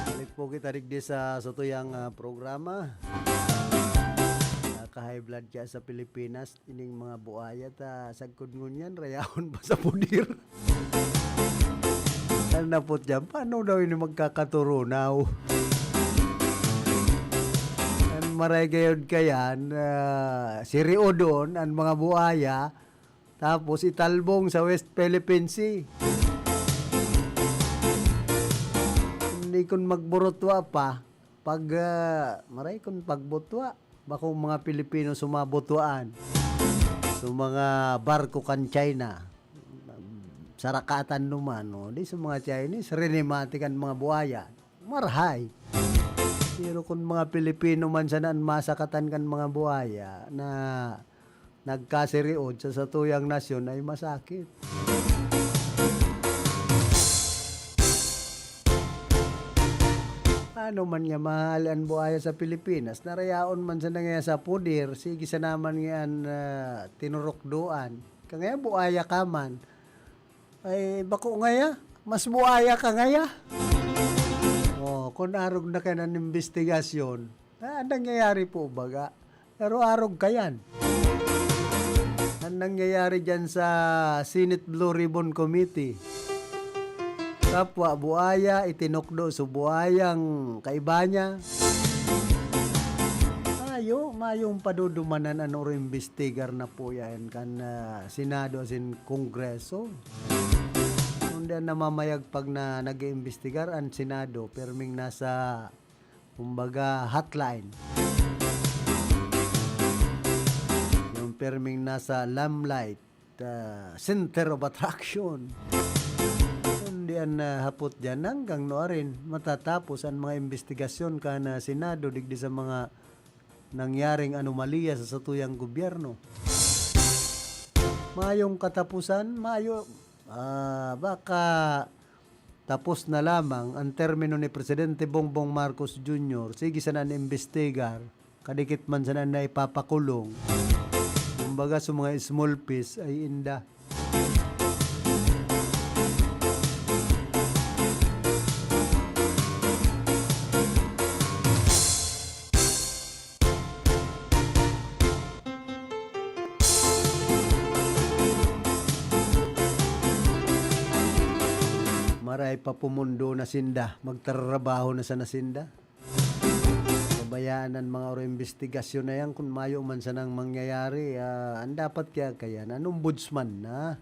Balik po kita digdi sa tuyang programa. Ka-high blood siya sa Pilipinas, ining mga buaya ta sagkod ngunyan, rayahon pa sa pudir. Ano na po dyan, paano daw ini magkakaturunaw? Ang maray gayod kayan, si Rio doon, ang mga buaya, tapos italbong sa West Philippine Sea. Hindi kun magburutwa pa, pag maray kun pagbutwa, bakong mga Pilipino sumabutwaan sa mga barko kan China, sarakatan naman, no? Di sa mga Chinese, rinematikan mga buhaya, marhay. Pero kung mga Pilipino man sanaan masakatan kan mga buhaya na nagkasiriod sa satuyang nasyon ay masakit. Ano man nga mahal ang buhaya sa Pilipinas, narayaon man sa nga sa pudir, sige sa naman nga tinurokdoan. Kaya buhaya ka man, ay bako ngaya, mas buhaya ka ngaya. O, kung arog na ka ng investigasyon, nangyayari po baga, pero arog ka yan. Ang nangyayari dyan sa Senate Blue Ribbon Committee, kapwa buhaya, itinukdo sa buhayang kaiba niya. Mayong padudumanan ano rin investigar na po yan kan Senado sin Kongreso. Hindi na mamayag pag na nag-iimbestigar ang Senado, perming nasa kumbaga hotline. Yung perming nasa limelight, center of attraction. Diyan hapot dyan hanggang no rin matatapos ang mga investigasyon ka na Senado digdi sa mga nangyaring anomalya sa satuyang gobyerno. Mayong katapusan, baka tapos na lamang ang termino ni Presidente Bongbong Marcos Jr. Sige sana na-investigar, kadikit man sana na ipapakulong. Kumbaga sa mga small piece ay inda. Maray pa pumundo na sinda, magtrabaho na sa nasinda. Pabayaan ang mga investigasyon na yan kung mayo man sanang mangyayari, ang dapat kaya ang ombudsman na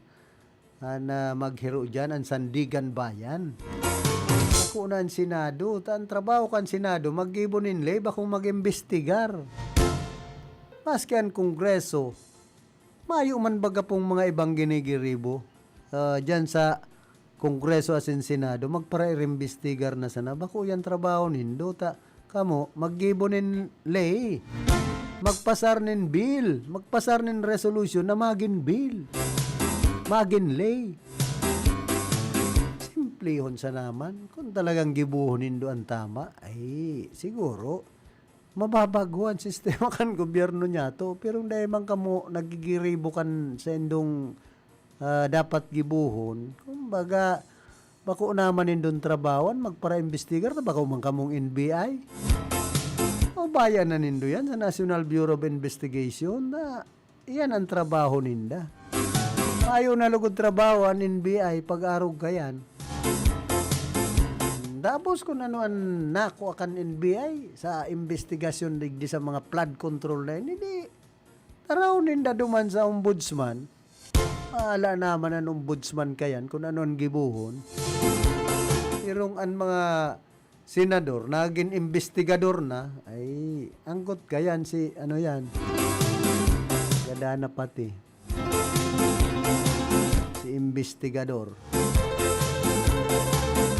maghiro dyan ang sandigan bayan. Ako na ang Senado, ang trabaho kan Senado, mag-ibonin lay bakong mag-imbestigar. Maski ang Kongreso, mayo man baga pong mga ibang ginigiribo dyan sa Kongreso asin Senado magpara-imbestigar na sana bako yan trabaho nindo ta kamo maggibonin lay magpasar nin bill magpasar nin resolution na magin bill magin lay simplehon sa naman kung talagang gibuhonin do ang tama ay siguro mababaguhan sistema kan gobyerno niya to pero dahil man kamo nagigiribo kan sa indong dapat gibuhon kumbaga bako naman indong trabawan magpara-imbestigar na bako man kamong NBI o bayan na nindo yan sa National Bureau of Investigation na yan ang trabaho ninda ayaw na lugod trabaho ang NBI pag-arog kayan tapos kung ano ang nako akan NBI sa investigasyon digdi sa mga flood control na hindi taraw ninda duman sa ombudsman ala naman ang ombudsman kayan kung ano ang gibuhon irong ang mga senador naging investigador na ay anggot kayan si ano yan gadana pati si investigador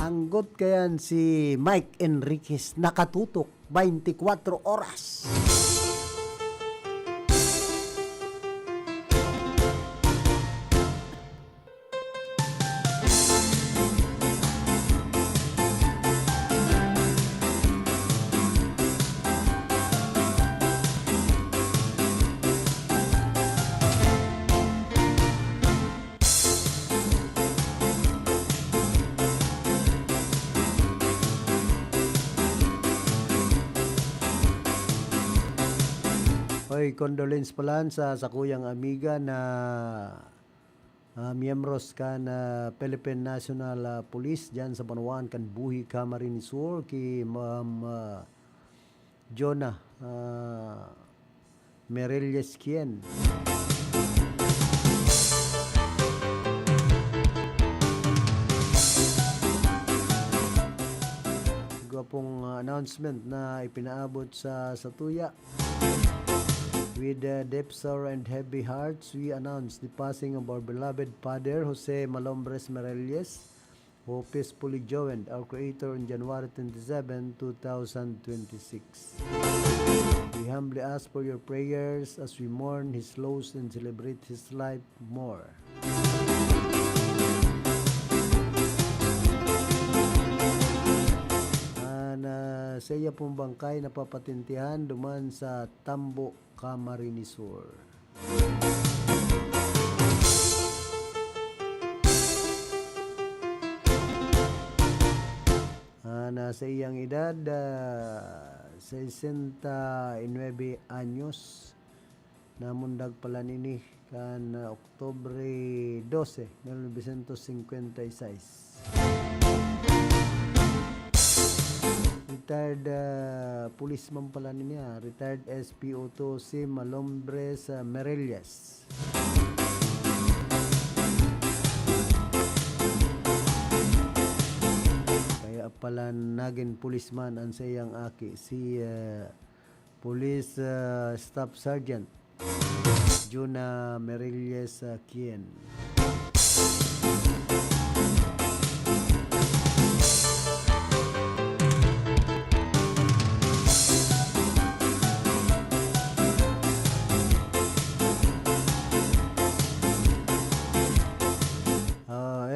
anggot kayan si Mike Enriquez nakatutok 24 oras Oy, condolence pala sa kuyang amiga na miyembros ka na Philippine National Police dyan sa Banuan kan buhi Camarines Sur ki Ma'am Jonah Merelles Kien. Gwapong announcement na ipinaabot sa Tuya. With deep sorrow and heavy hearts, we announce the passing of our beloved Father, Jose Malombres Merelles, who peacefully joined our Creator on January 27, 2026. We humbly ask for your prayers as we mourn His loss and celebrate His life more. Sa iya pong bangkay napapatintihan duman sa Tambo, Camarines Sur. Nasa iyang edad 69 anyos namundag pala nini kan Oktubre 12, 1956. Retired policeman pala niya, retired SPO2 si Malombres Merelles. Kaya pala naging policeman ang sayang aki si Police Staff Sergeant Juna Merelles Kien.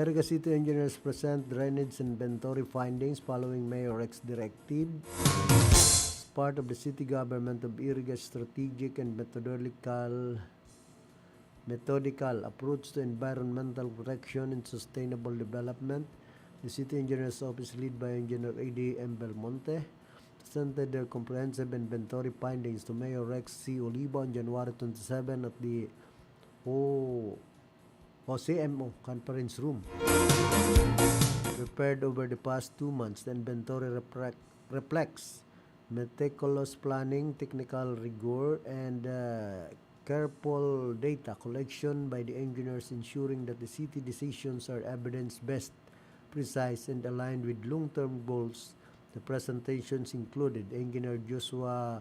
Erica City Engineers present drainage inventory findings following Mayor Rex directive. As part of the city government of Iriga's strategic and methodical approach to environmental protection and sustainable development, the City Engineers Office led by Engineer A.D. M. Belmonte presented their comprehensive inventory findings to Mayor Rex C. Oliva on January 27 at the CMO conference room. Prepared over the past 2 months, the inventory reflects meticulous planning, technical rigor, and careful data collection by the engineers, ensuring that the city decisions are evidence-based, precise, and aligned with long-term goals. The presentations included Engineer Joshua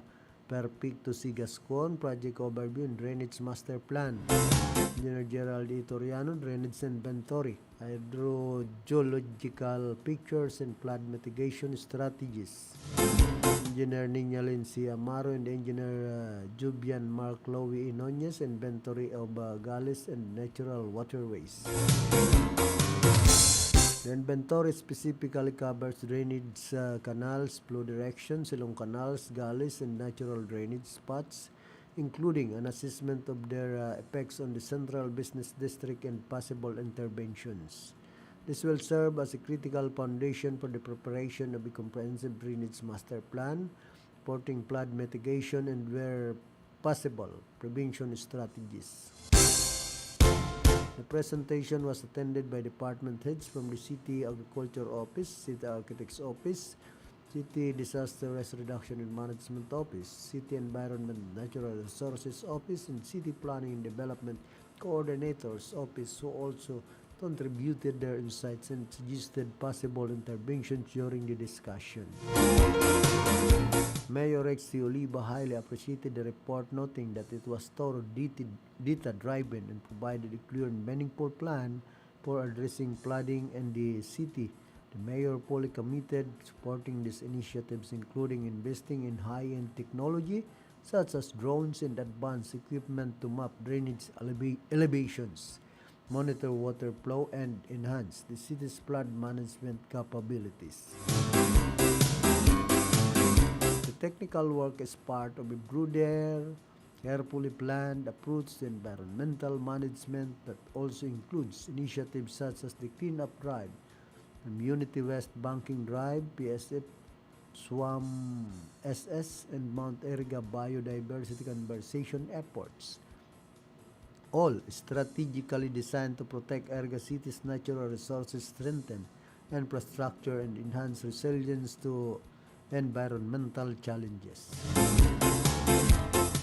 Perfecto Sigascon, Project Overview and Drainage Master Plan. Engineer Gerald Itoriano, Drainage Inventory, Hydrogeological Pictures and Flood Mitigation Strategies. Engineer Nina Lindsay Amaro and Engineer Jubian Mark Lowy Inonez, Inventory of Galles and Natural Waterways. The inventory specifically covers drainage canals, flow direction, silong canals, gullies, and natural drainage spots, including an assessment of their effects on the central business district and possible interventions. This will serve as a critical foundation for the preparation of a comprehensive drainage master plan, supporting flood mitigation and, where possible, prevention strategies. The presentation was attended by department heads from the City Agriculture Office, City Architects Office, City Disaster Risk Reduction and Management Office, City Environment and Natural Resources Office, and City Planning and Development Coordinators Office, who also contributed their insights and suggested possible interventions during the discussion. Mayor Rex T. Oliva highly appreciated the report, noting that it was thorough, data-driven, and provided a clear and meaningful plan for addressing flooding in the city. The mayor fully committed supporting these initiatives, including investing in high-end technology such as drones and advanced equipment to map drainage elevations, monitor water flow, and enhance the city's flood management capabilities. The technical work is part of a broader, carefully planned approach to environmental management that also includes initiatives such as the Clean Up Drive, Community West Banking Drive, PSF, SWAM SS, and Mount Eriga Biodiversity Conservation efforts, all strategically designed to protect Eriga City's natural resources, strengthen infrastructure, and enhance resilience to environmental challenges.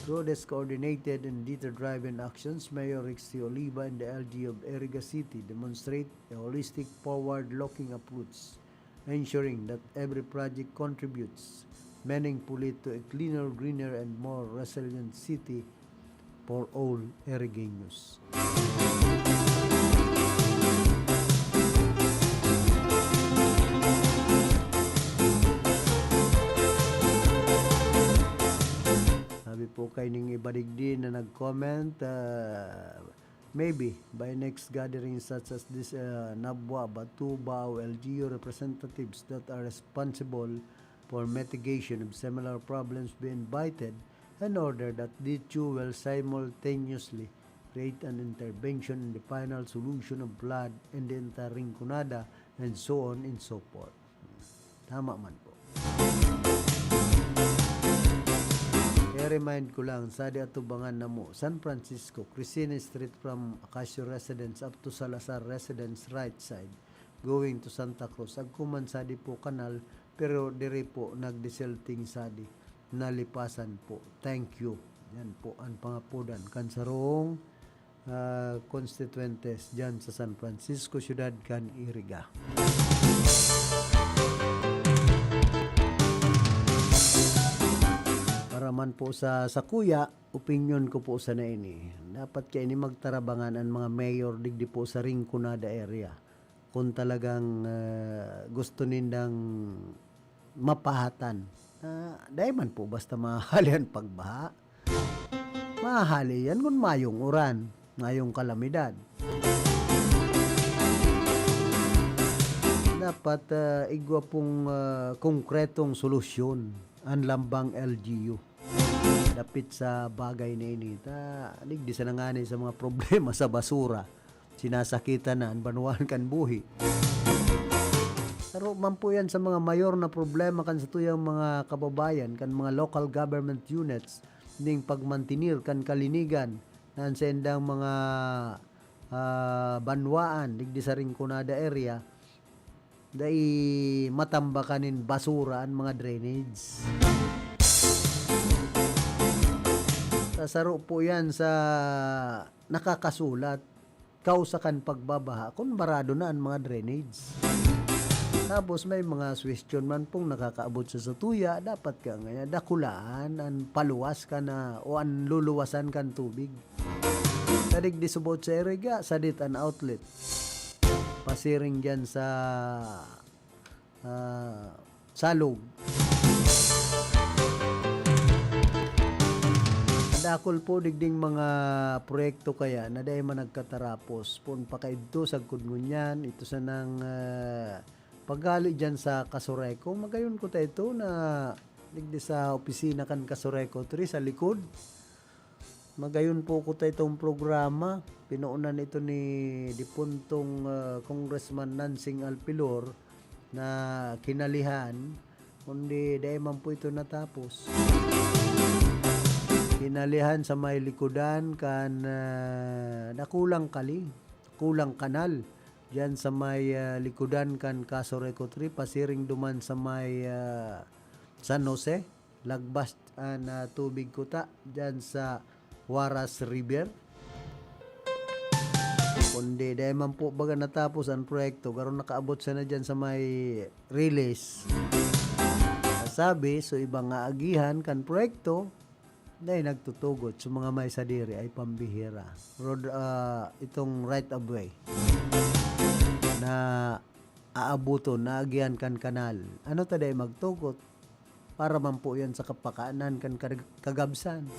Through these coordinated and data-driven actions, Mayor Rex T. Oliva and the LG of Eriga City demonstrate a holistic, forward-looking approach, ensuring that every project contributes meaningfully to a cleaner, greener, and more resilient city for all Erigueños. Sabi po kay Ning Ibadigdi na nag-comment, maybe by next gathering such as this, Nabwa, Batuba, o LGU representatives that are responsible for mitigation of similar problems be invited, in order that the two will simultaneously create an intervention in the final solution of flood in the entire Rinconada, and so on and so forth. Tama man po. I-remind ko lang, sa di atubangan na mo, San Francisco, Cristina Street from Acacio Residence up to Salazar Residence right side, going to Santa Cruz. Agkuman sa di po kanal, pero dire po nagdiselting sa di. Nalipasan po. Thank you. Yan po ang pangapudan. Kansarong constituentes dyan sa San Francisco, Ciudad Can Iriga. Para man po sa kuya, opinion ko po sa na ini. Dapat kayo ini magtarabangan ang mga mayor digdi po sa Rinconada area. Kung talagang gusto nindang mapahatan. Dahil man po basta mahali ang pagbaha. Mahali yan kung mayong uran, mayong kalamidad. Dapat igwa pong konkretong solusyon ang lambang LGU. Dapit sa bagay na ini. Digdi sa nangani sa mga problema sa basura. Sinasakitan na ang banuan kan buhi. Pero man po yan sa mga mayor na problema kan sa tuyang mga kababayan, kan mga local government units, ning pagmantinir kan kalinigan, nan sa endang mga banwaan, digdi sa Rinconada area, dai matambakanin basura ang mga drainage. Sasaro po yan sa nakakasulat, kausakan pagbabaha, kung barado na ang mga drainage. Tapos may mga question man pong nakakaabot sa tuya, dapat ka nga dakulaan, an paluwas ka na o an luluwasan kan tubig. Sadig di subot sa iriga, sadit an outlet. Pasiring dyan sa salog. Dakol po digding mga proyekto kaya na dahil man nagkatarapos pun pakaidto sa kudngunyan ito sa nang paggali dyan sa Kasureko magayon ko ta ito na digdi sa opisina kan Kasureko tri sa likod magayon po ko ta itong programa pinuunan ito ni dipuntong Congressman Nansing Alpilor na kinalihan kundi dahil man po ito natapos. Kinalihan sa may likudan kan nakulang kulang kanal diyan sa may likudan kan Kasureko 3 pasiring duman sa may San Jose lagbas na tubig kuta diyan sa Waras River. Kundi dahil man po baga natapos ang proyekto karon nakaabot sa na diyan sa may release. Sabi so ibang aagihan kan proyekto dahil nagtutugot sa mga may sadiri ay pambihira. Road, itong right of way na aabuto, naagihan kan kanal. Ano ta dahil magtugot? Para man po yan sa kapakanan kan kagabsan.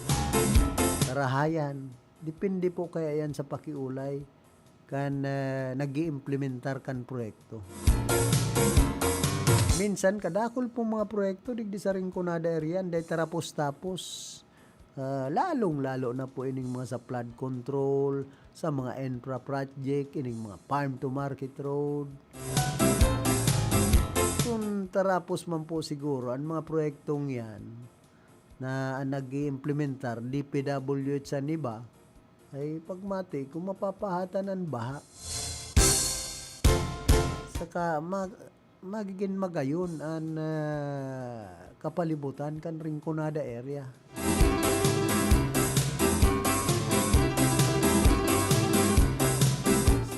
Karahayan. Depende po kaya yan sa pakiulay kan nag-iimplementar kan proyekto. Minsan kadakol po mga proyekto digdi sa Rinconada area dahil tarapos-tapos. Lalong-lalo na po ining mga sa flood control, sa mga infra project, ining mga farm to market road. Kung tarapos man po siguro, ang mga proyektong yan na nag-i-implementar DPWH sa NIBA, ay pagmati kung mapapahatan ng baha. Saka magiging magayon ang kapalibutan kan Rinconada area.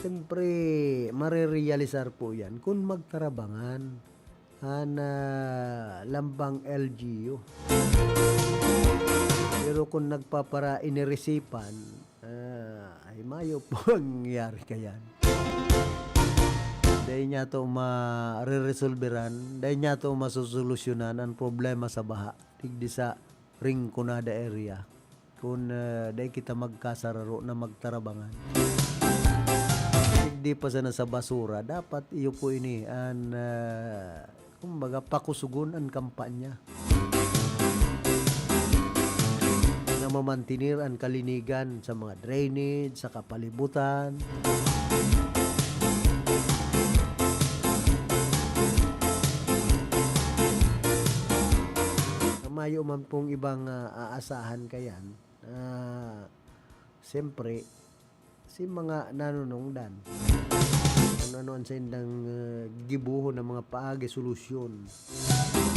Siyempre, marirealisar po yan kung magtarabangan na lambang LGU. Pero kung nagpapara iniresipan, ay mayo po ang nangyari kayan. Dahil niya ito ma-resolveran, dahil niya ito masusolusyonan ang problema sa baha, digdi sa Rinconada area. Kung dahil kita magkasararo na magtarabangan. Di pa sana sa basura dapat iyo po ini an kumbaga pakusugon ang kampanya na mamantinir ang kalinigan sa mga drainage sa kapalibutan mayo man pong ibang aasahan kayan siyempre si mga nanunungdan ano sa indang gibuho ng mga paagi solusyon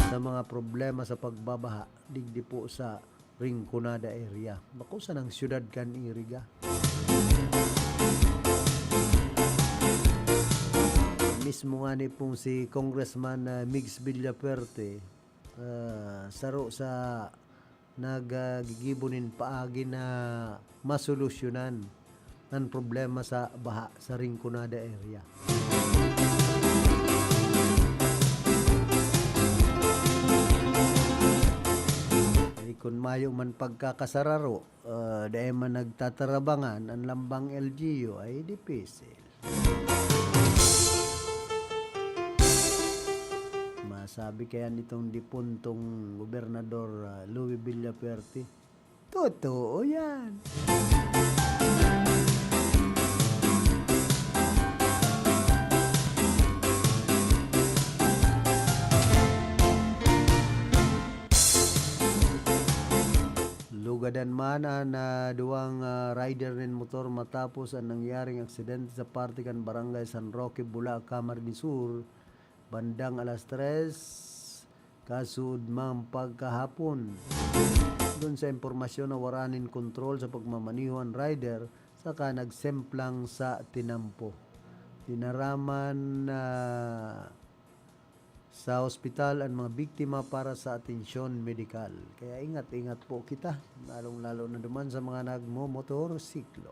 sa mga problema sa pagbabaha digdi po sa Rinconada area bako sa ng syudad kan iriga mismo nga ni pong si Congressman Migs Villaperte saro sa naggigibunin paagi na masolusyonan ang problema sa baha sa Rinconada area. Ay kung mayo man pagkakasararo, dahil man nagtatarabangan ang lambang LGU ay dipisil. Masabi kaya nitong dipuntong Gobernador Louie Villaperte, totoo yan. Lugadan man na duwang rider ng motor matapos ang nangyaring aksidente sa parte kan Barangay San Roque, Bulacan, Camarines Sur, bandang alas 3, kasud mang pagkahapon. Doon sa impormasyon na waranin kontrol sa pagmamaniho ang rider, saka nagsemplang sa tinampo. Tinaraman na sa ospital ang mga biktima para sa atensyon medikal. Kaya ingat-ingat po kita, lalong-lalo na duman sa mga nagmo-motorsiklo.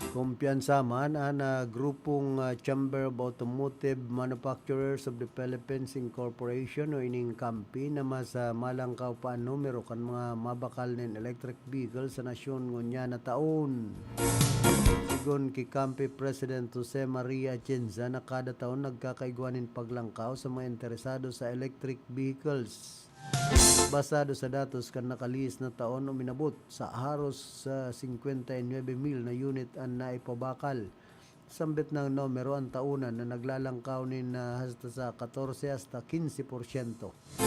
Kumpiyansa man ang grupong Chamber of Automotive Manufacturers of the Philippines Incorporation o ining kampi na mas malangkaw pa ang numero kan mga mabakal nin electric vehicle sa nasyon ngunya na taon. Sigon kay kampi President Jose Maria Atienza na kada taon nagkakaiguanin paglangkaw sa mga interesado sa electric vehicles. Basado sa datos kan nakaliis na taon uminabot sa haros sa 59,000 na unit ang naipabakal. Sambit ng numero ang taunan na naglalangkaw nin hasta sa 14 hasta 15%.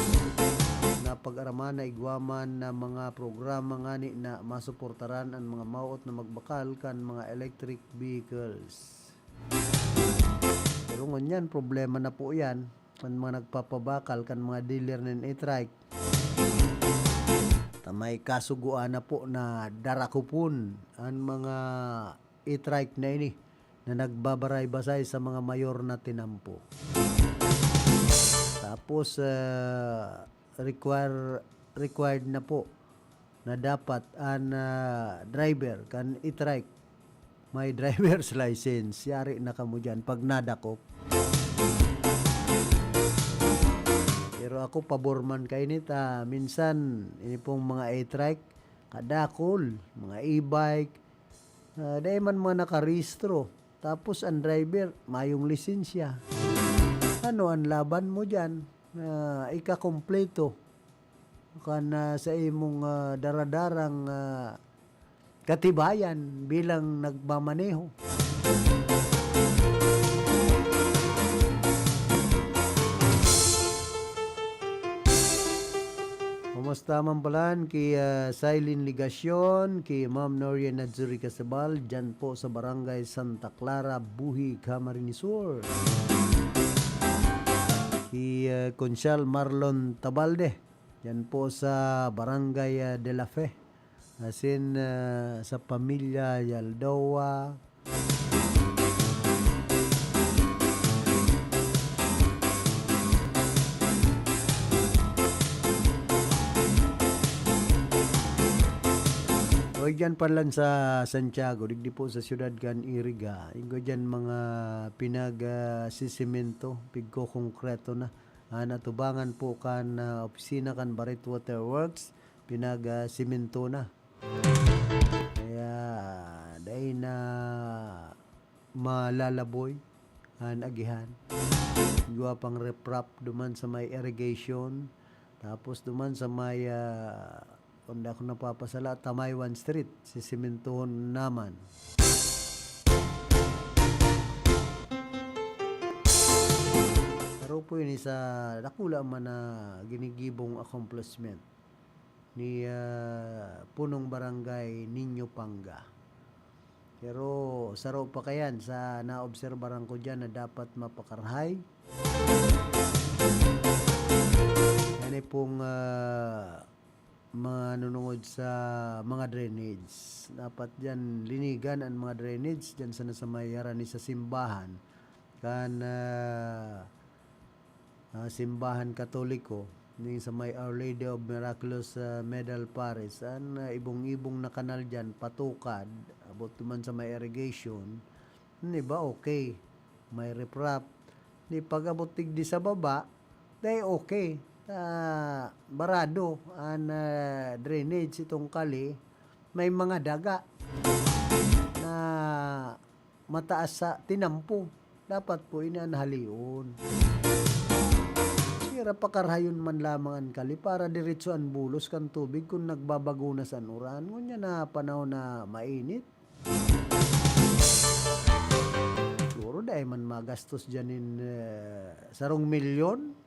Napag-araman na igwaman na mga programa ngani na masuportaran ang mga mauot na magbakal kan mga electric vehicles. Pero ngunyan, problema na po yan kan mga nagpapabakal kan mga dealer ng e-trike. May kasuguan na po na darakupon ang mga e-trike na ini na nagbabaray-basay sa mga mayor na tinampo. Tapos required na po na dapat ang driver kan e-trike may driver's license. Yari na kamo dyan pag nadakop. Pero ako paborman kay nita, minsan ini pong mga e-trike kadakol, mga e-bike dahil man mga nakarehistro, tapos ang driver mayong lisensya. Ano ang laban mo dyan? Ikakompleto kan sa imong daradarang katibayan bilang nagmamaneho. Kumusta man palan kay Silene Ligasyon, kay Ma'am Noria Nadzuri Casabal, dyan po sa Barangay Santa Clara, Buhi, Camarines Sur. Kay Consyal Marlon Tabalde, dyan po sa Barangay de la Fe. Asin sa pamilya Yaldoa. O dyan palan sa Santiago, digdi po sa siyudad kan Iriga. Ingo dyan mga pinag-sisimento, pigko konkreto na. Natubangan po kan opisina kan Barit Water Works, pinag-simento na. Kaya dahil na malalaboy ang agihan. Gawa pang reprap duman sa may irrigation, tapos duman sa may kung ako napapasala, Tamaywan Street, sisimentohon naman. Pero po yun sa nakula man na ginigibong accomplishment ni punong barangay Niño Panga. Pero saro pa kayan sa naobserbaran ko dyan na dapat mapakarhay. Yan pong manunungod sa mga drainage. Dapat dyan linigan ang mga drainage dyan sa nasamayaran ni sa simbahan. Kan simbahan Katoliko ni sa may Our Lady of Miraculous Medal Parish. Ang ibong-ibong na kanal dyan, patukad, abot naman sa may irrigation. Hindi ba okay? May riprap. Ni pag-abot tigdi sa baba, dahil okay. Barado ang drainage itong kali, may mga daga na mataas sa tinampo. Dapat po inanhaliun. Sira pakarhayon man lamang ang kali para diretso ang bulos kan tubig kung nagbabago na sa uran. Ngunya na panahon na mainit. Siguro dahil man magastos dyanin sarong milyon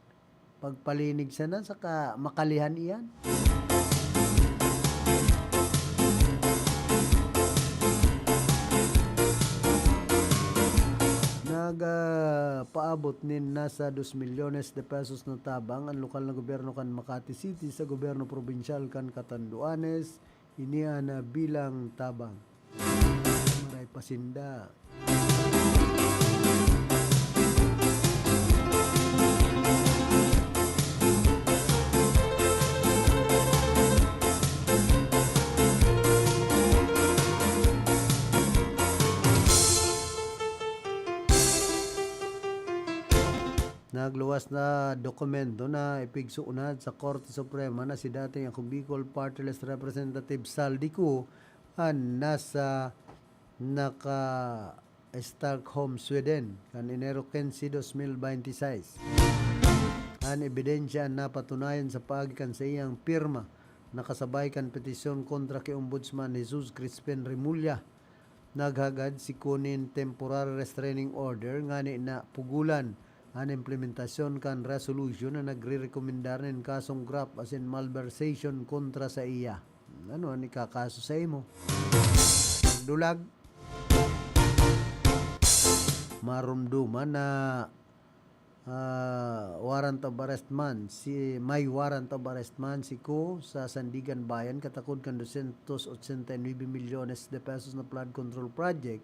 pagpalinig sana saka makalihan iyan. nagpaabot nin nasa 2 milyones de pesos na tabang ang lokal na gobyerno kan Makati City sa gobyerno probinsyal kan Catanduanes iniya na bilang tabang. Maray pasinda. Nagluwas na dokumento na ipigsuunad sa Korte Suprema na si dating ako Bicol Party List Representative Saldico ang nasa naka Stockholm, Sweden kan Enero 15, 2026. Ang ebidensya na patunayan sa pagikan sa iyang pirma nakasabay kan petisyon kontra kay Ombudsman Jesus Crispin Remulla. Naghagad si kunin temporary restraining order ngani na pugulan ang implementasyon kan resolution na nagre-rekomendar ng kasong graft as in malversation kontra sa iya. Ano ang ikakaso sa imo? Dulag. Marumduman na warrant of arrest man may warrant of arrest man si Ko sa Sandigan Bayan katakod kan 289 milyones de pesos na flood control project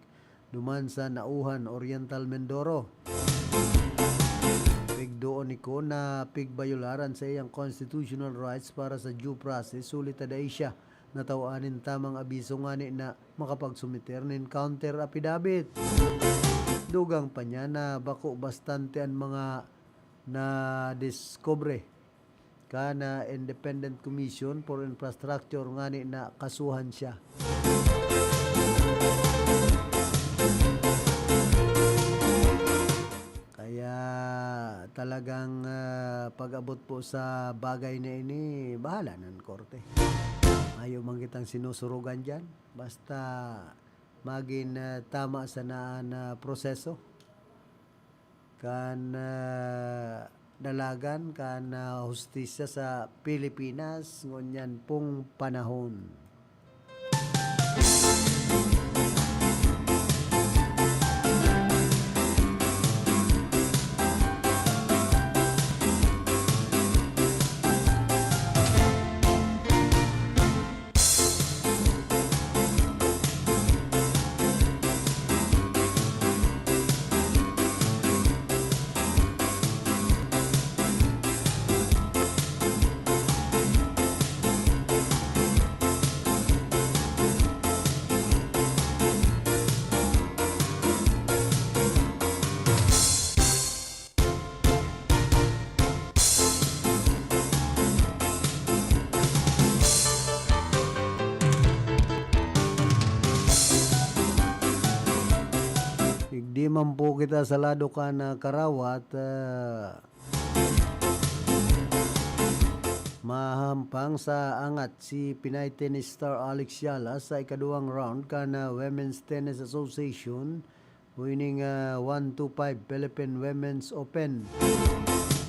duman sa Nauhan, Oriental Mindoro. Pigdoon ni Ko na pigbayularan sa iyang constitutional rights para sa due process sulit aday siya natawanin tamang abiso ngani na makapagsumiter nin counter affidavit. Dugang pa niya na bako bastante ang mga na diskobre kana Independent Commission for Infrastructure ngani na kasuhan siya. Kaya talagang pag-abot po sa bagay na ini bahala ng korte. Ayaw man kitang sinusurugan dyan basta maging tama sa na proseso kan dalagan kan hustisya sa Pilipinas ngunyan pong panahon. Di man po kita sa lado ka na karawat mahampang sa angat si Pinay tennis star Alex Yala sa ikaduhang round kana Women's Tennis Association winning 1-2-5 Philippine Women's Open.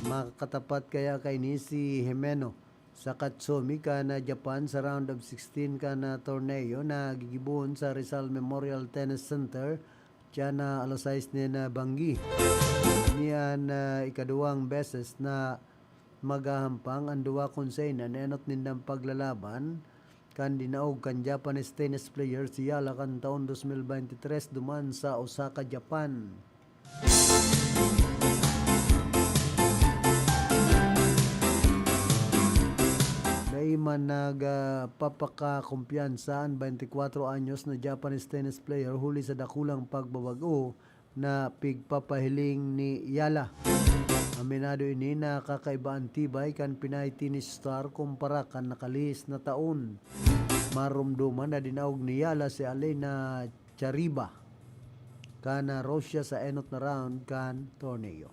Makakatapat kaya kay ni si Jimeno sa Katsumi kana Japan sa round of 16 kana torneo na gigibuon sa Rizal Memorial Tennis Center diyan na alas 6 ni na Banggi. Niyan ikaduhang beses na magahampang ang duwa konsey na nenot nindang paglalaban kan dinaog kan Japanese tennis player si Yala kan taon 2023 duman sa Osaka, Japan. Man nagpapakakumpiyansaan 24 anyos na Japanese tennis player huli sa dakulang pagbabago na pigpapahiling ni Yala. Aminado ini na kakaibaan tibay kan Pinay tennis star kumpara kan nakalis na taon. Marumduman na dinaog ni Yala si Alena Chariba kana Russia sa enot na round kan torneo.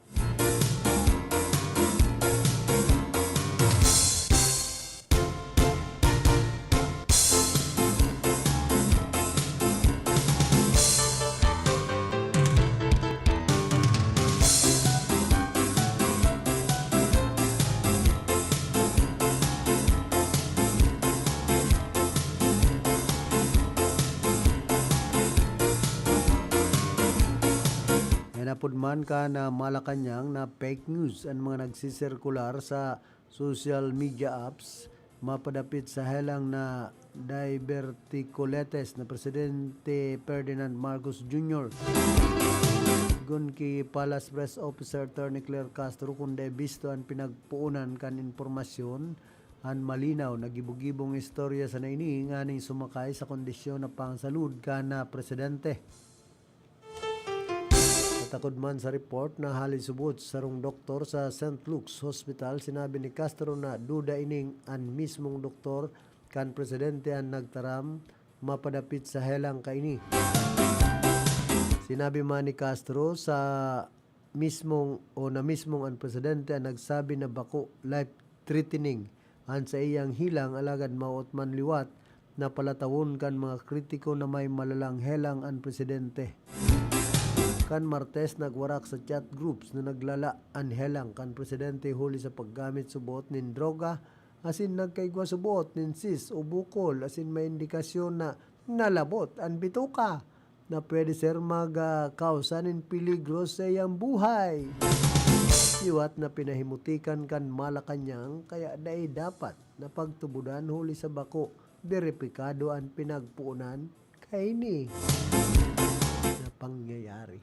Napod man ka na Malacanang na fake news ang mga nagsisirkular sa social media apps mapadapit sa helang na diverticuletes na Presidente Ferdinand Marcos Jr. Gun ki Palace Press Officer Attorney Claire Castro kundi bisto ang pinagpuunan kan informasyon an malinaw nagibugibong istorya sa naini nganing sumakay sa kondisyon na pangsalud ka na presidente. Takod man sa report na halin subot sa rong doktor sa St. Luke's Hospital, sinabi ni Castro na duda ining an mismong doktor kan presidente ang nagtaram mapadapit sa helang kaini. Sinabi man ni Castro sa mismong ang presidente ang nagsabi na bako life threatening an sa iyang hilang alagad maot man liwat na palatawon kan mga kritiko na may malalang helang ang presidente. Kan Martes nagwarak sa chat groups na naglala ang helang kan presidente huli sa paggamit subot nin droga asin nagkaigwa subot nin sis o bukol asin may indikasyon na nalabot ang bituka na pwede ser magkausa nin peligro sa iyang buhay. Iwat na pinahimutikan kan Malacanang kaya dai dapat na pagtubudan huli sa bako beripikado ang pinagpuunan kay ni na pangyayari.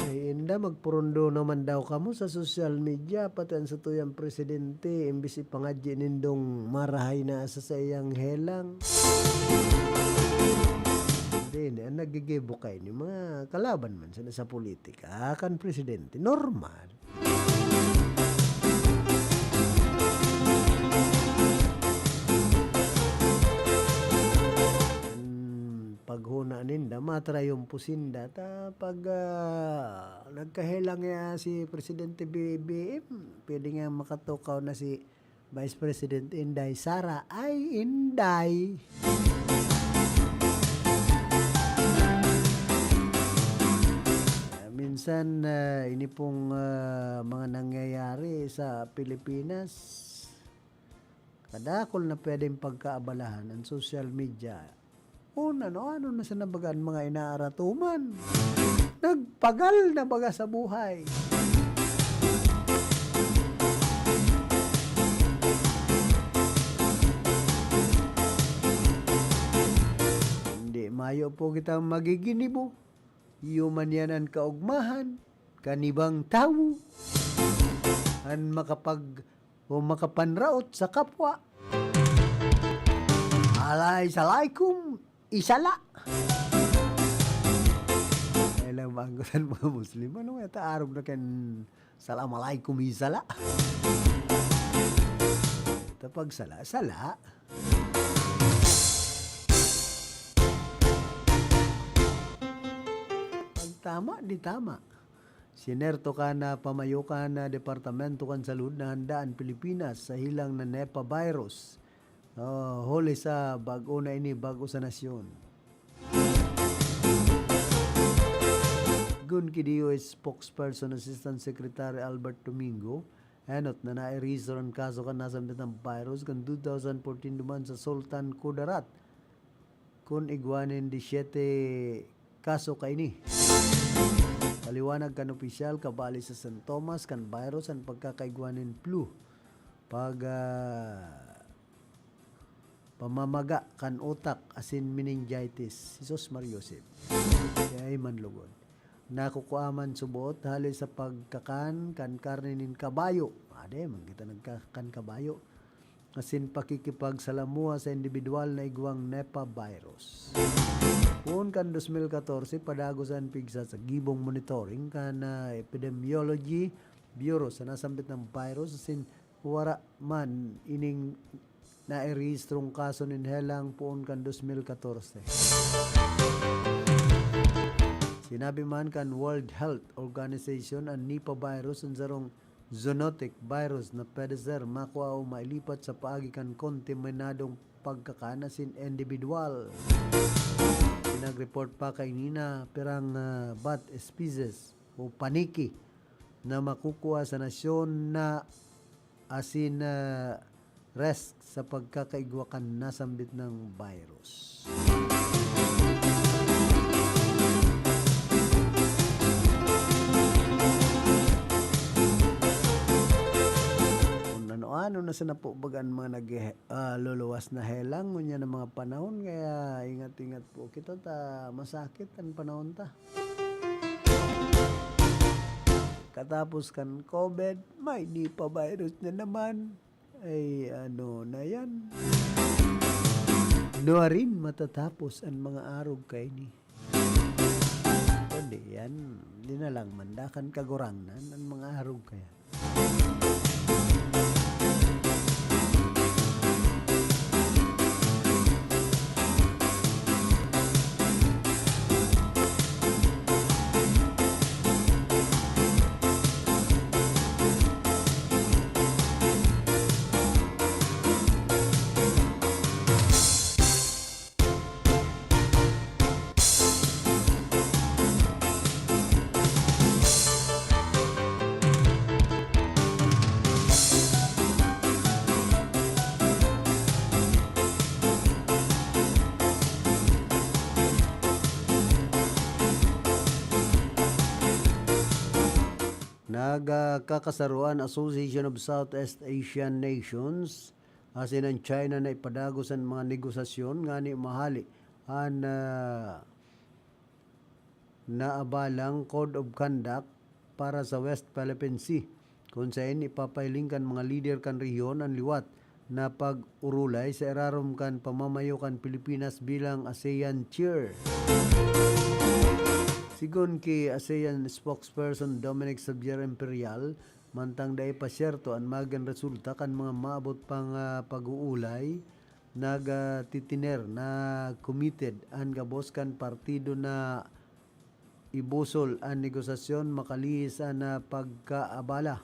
Ay inda magpurundo naman daw kamo sa social media pati ang sa tuyang presidente imbis ipangadji nindong marahay na sa iyang helang. Hindi na nagigibo kay ni mga kalaban man sa politika kan presidente normal. Paghuna ninda matra yung pusinda ta pag nagkahelang si Presidente BBM pwede nga makatukaw na si Vice President Inday Sara ay Inday. Minsan ini pong mga nangyayari sa Pilipinas kadakol na pwedeng pagkaabalahan ng social media. Ano na sa nabagaan mga inaaratuman. Nagpagal na baga sa buhay. Hindi mayo po kita magiginibo. Yuman yan ang kaugmahan, kanibang tao, ang makapanraot sa kapwa. Alay-salaikum, isala. Kailang banggutan mga Muslim, ano nga taarog na kan salamalaikum isala. Ito pag sala-sala. Tama, di tama. Sinerto ka na pamayo ka na Departamento kan Salud na handaan Pilipinas sa hilang na Nipah virus. Huli sa bago na ini, bago sa nasyon. Gun ki DOH spokesperson Assistant Secretary Albert Domingo, anot na na-register ang kaso kan nasambit ng virus kan 2014 duman sa Sultan Kudarat. Kun igwanin 17 kaso ka ini. Paliwanag kan opisyal kabali sa St. Thomas kan virus ang pagkakaigwanin flu. Pag pamamaga kan utak asin meningitis. Jesus Mariosep. Kaya manlugod. Nakukuaman subot hali sa pagkakan kan karne nin kabayo. Ade man kita nagkakan kabayo. Asin pakikipagsalamuha sa individual na igwang Nipah virus. Kung kan 2014, padagosan pigsa sa gibong monitoring kan Epidemiology Bureau sa nasambit ng virus asin wara man ining na-rehistrong kaso nin helang puon kan 2014. Sinabi man kan World Health Organization ang Nipah virus ang sarong zoonotic virus na pwede sir makuha o mailipat sa paagi kan kontaminadong pagkakanasin individual. Nag-report pa kay Nina perang bat species o paniki na makukuha sa nasyon na asin risk sa pagkakaigwakan nasambit ng virus. na sa napo bagan mga luluwas na helang ngunya ng mga panahon kaya ingat-ingat po kita ta masakit ang panahon ta. Katapos kan COVID, may di pa virus na naman. Ay ano na yan. Doa rin matatapos ang mga arog kay ni. Kundi yan, di na lang mandakan kagurangnan ang mga arog kaya. Nagkakasaruan Association of Southeast Asian Nations asin ang China na ipadagos ang mga negosasyon nga ni mahali ang naabalang Code of Conduct para sa West Philippine Sea kung saan ipapailing kan mga leader kan rehiyon ang liwat na pag-urulay sa irarom kan pamamayo kan Pilipinas bilang ASEAN Chair. Sigon ki ASEAN spokesperson Dominic Xavier Imperial, mantang dai pa syerto ang magan resulta kan mga maabot pang pag-uulay, nagtitiner na committed ang gabos kan partido na ibusol ang negosasyon makalihis na pagkaabala.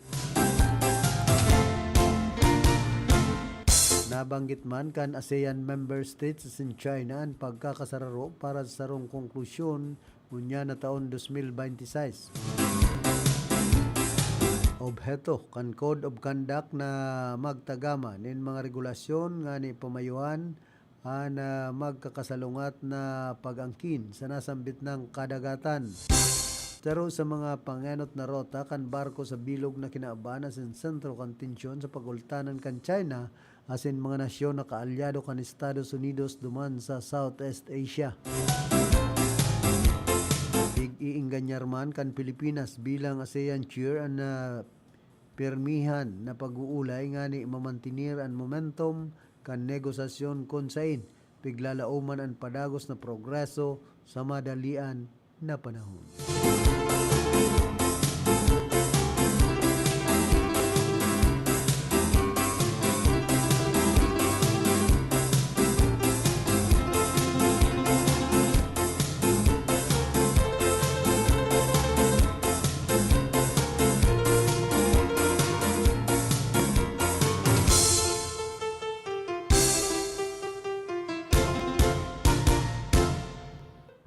Nabanggit man kan ASEAN member states in China ang pagkakasararo para sa sarong konklusyon unya na taon 2026. Obheto kan Code of Conduct na magtagama nin mga regulasyon nga ni pamayuhan na magkakasalungat na pag-angkin sa nasambit ng kadagatan. Pero sa mga pangenot na rota kan barko sa bilog na kinaabana sa sentro kan tensyon sa pagultanan kan China asin mga nasyon na kaalyado kan Estados Unidos duman sa Southeast Asia. Iinganyar man kan Pilipinas bilang ASEAN Chair ang permihan na pag-uulay nga ni mamantinir ang momentum kan negosasyon konsain piglalauman ang padagos na progreso sa madalian na panahon.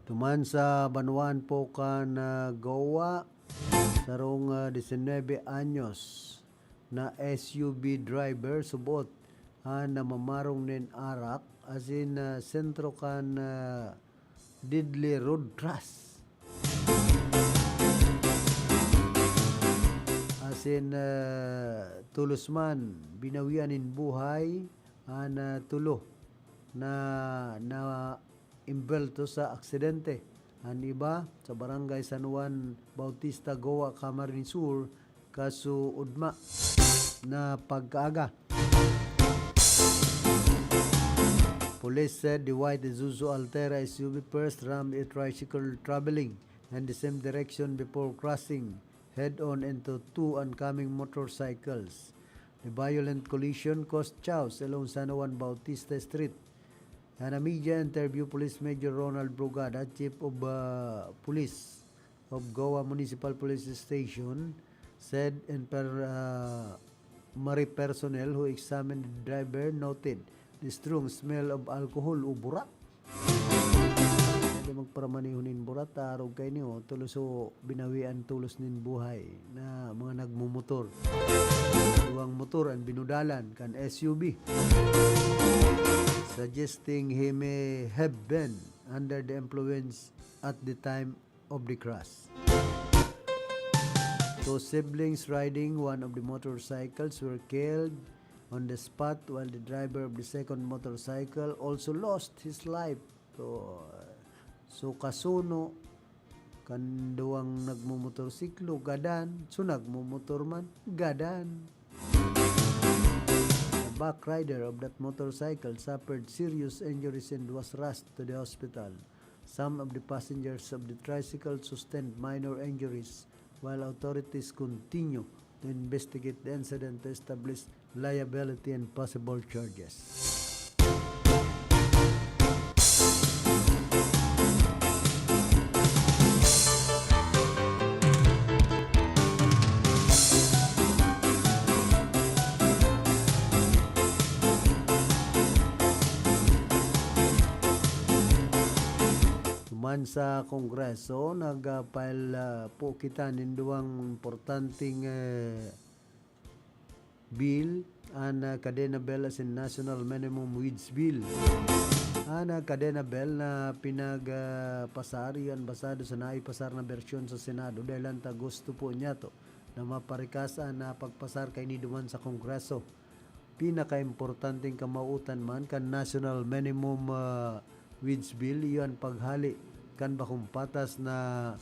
Tuman sa Banuan po kan Goa sarong 19 anyos na SUV driver subot na mamarong nin arak asin sentro kan Didley Road Trust. Asin tulos man binawianin buhay tulo na imbelto sa aksidente. Ang iba sa barangay San Juan Bautista, Goa, Camarines Sur, kaso udma na pagkaaga. Police said the white Isuzu Altera SUV first rammed a tricycle traveling in the same direction before crossing head-on into two oncoming motorcycles. The violent collision caused chaos along San Juan Bautista Street. In a media interview, Police Major Ronald Brugada, Chief of Police of Goa Municipal Police Station, said Mari personnel who examined the driver noted the strong smell of alcohol o burat. Hindi magparamanihunin burat, tarog kayo niyo, tulos o binawian tulos nin buhay na mga nagmumotor. Duwang motor ang binudalan kan SUV. Suggesting he may have been under the influence at the time of the crash. Two siblings riding one of the motorcycles were killed on the spot, while the driver of the second motorcycle also lost his life. So kasuno kanduang nagmumotorsiklo gadan, so nagmumotor man gadan. The back rider of that motorcycle suffered serious injuries and was rushed to the hospital. Some of the passengers of the tricycle sustained minor injuries, while authorities continue to investigate the incident to establish liability and possible charges. Man sa Kongreso, nag-file po kita ninduang importanteng bill, ang Cadena Bill as in National Minimum Wage Bill. Ang Cadena Bill na pinagpasar, yan basado sa naipasar na bersyon sa Senado dahil ang gusto po niya to na maparikasa na pagpasar kay niduman sa Kongreso. Pinaka-importanteng kamautan man kan National Minimum Wage Bill, yan paghali kan bakong patas na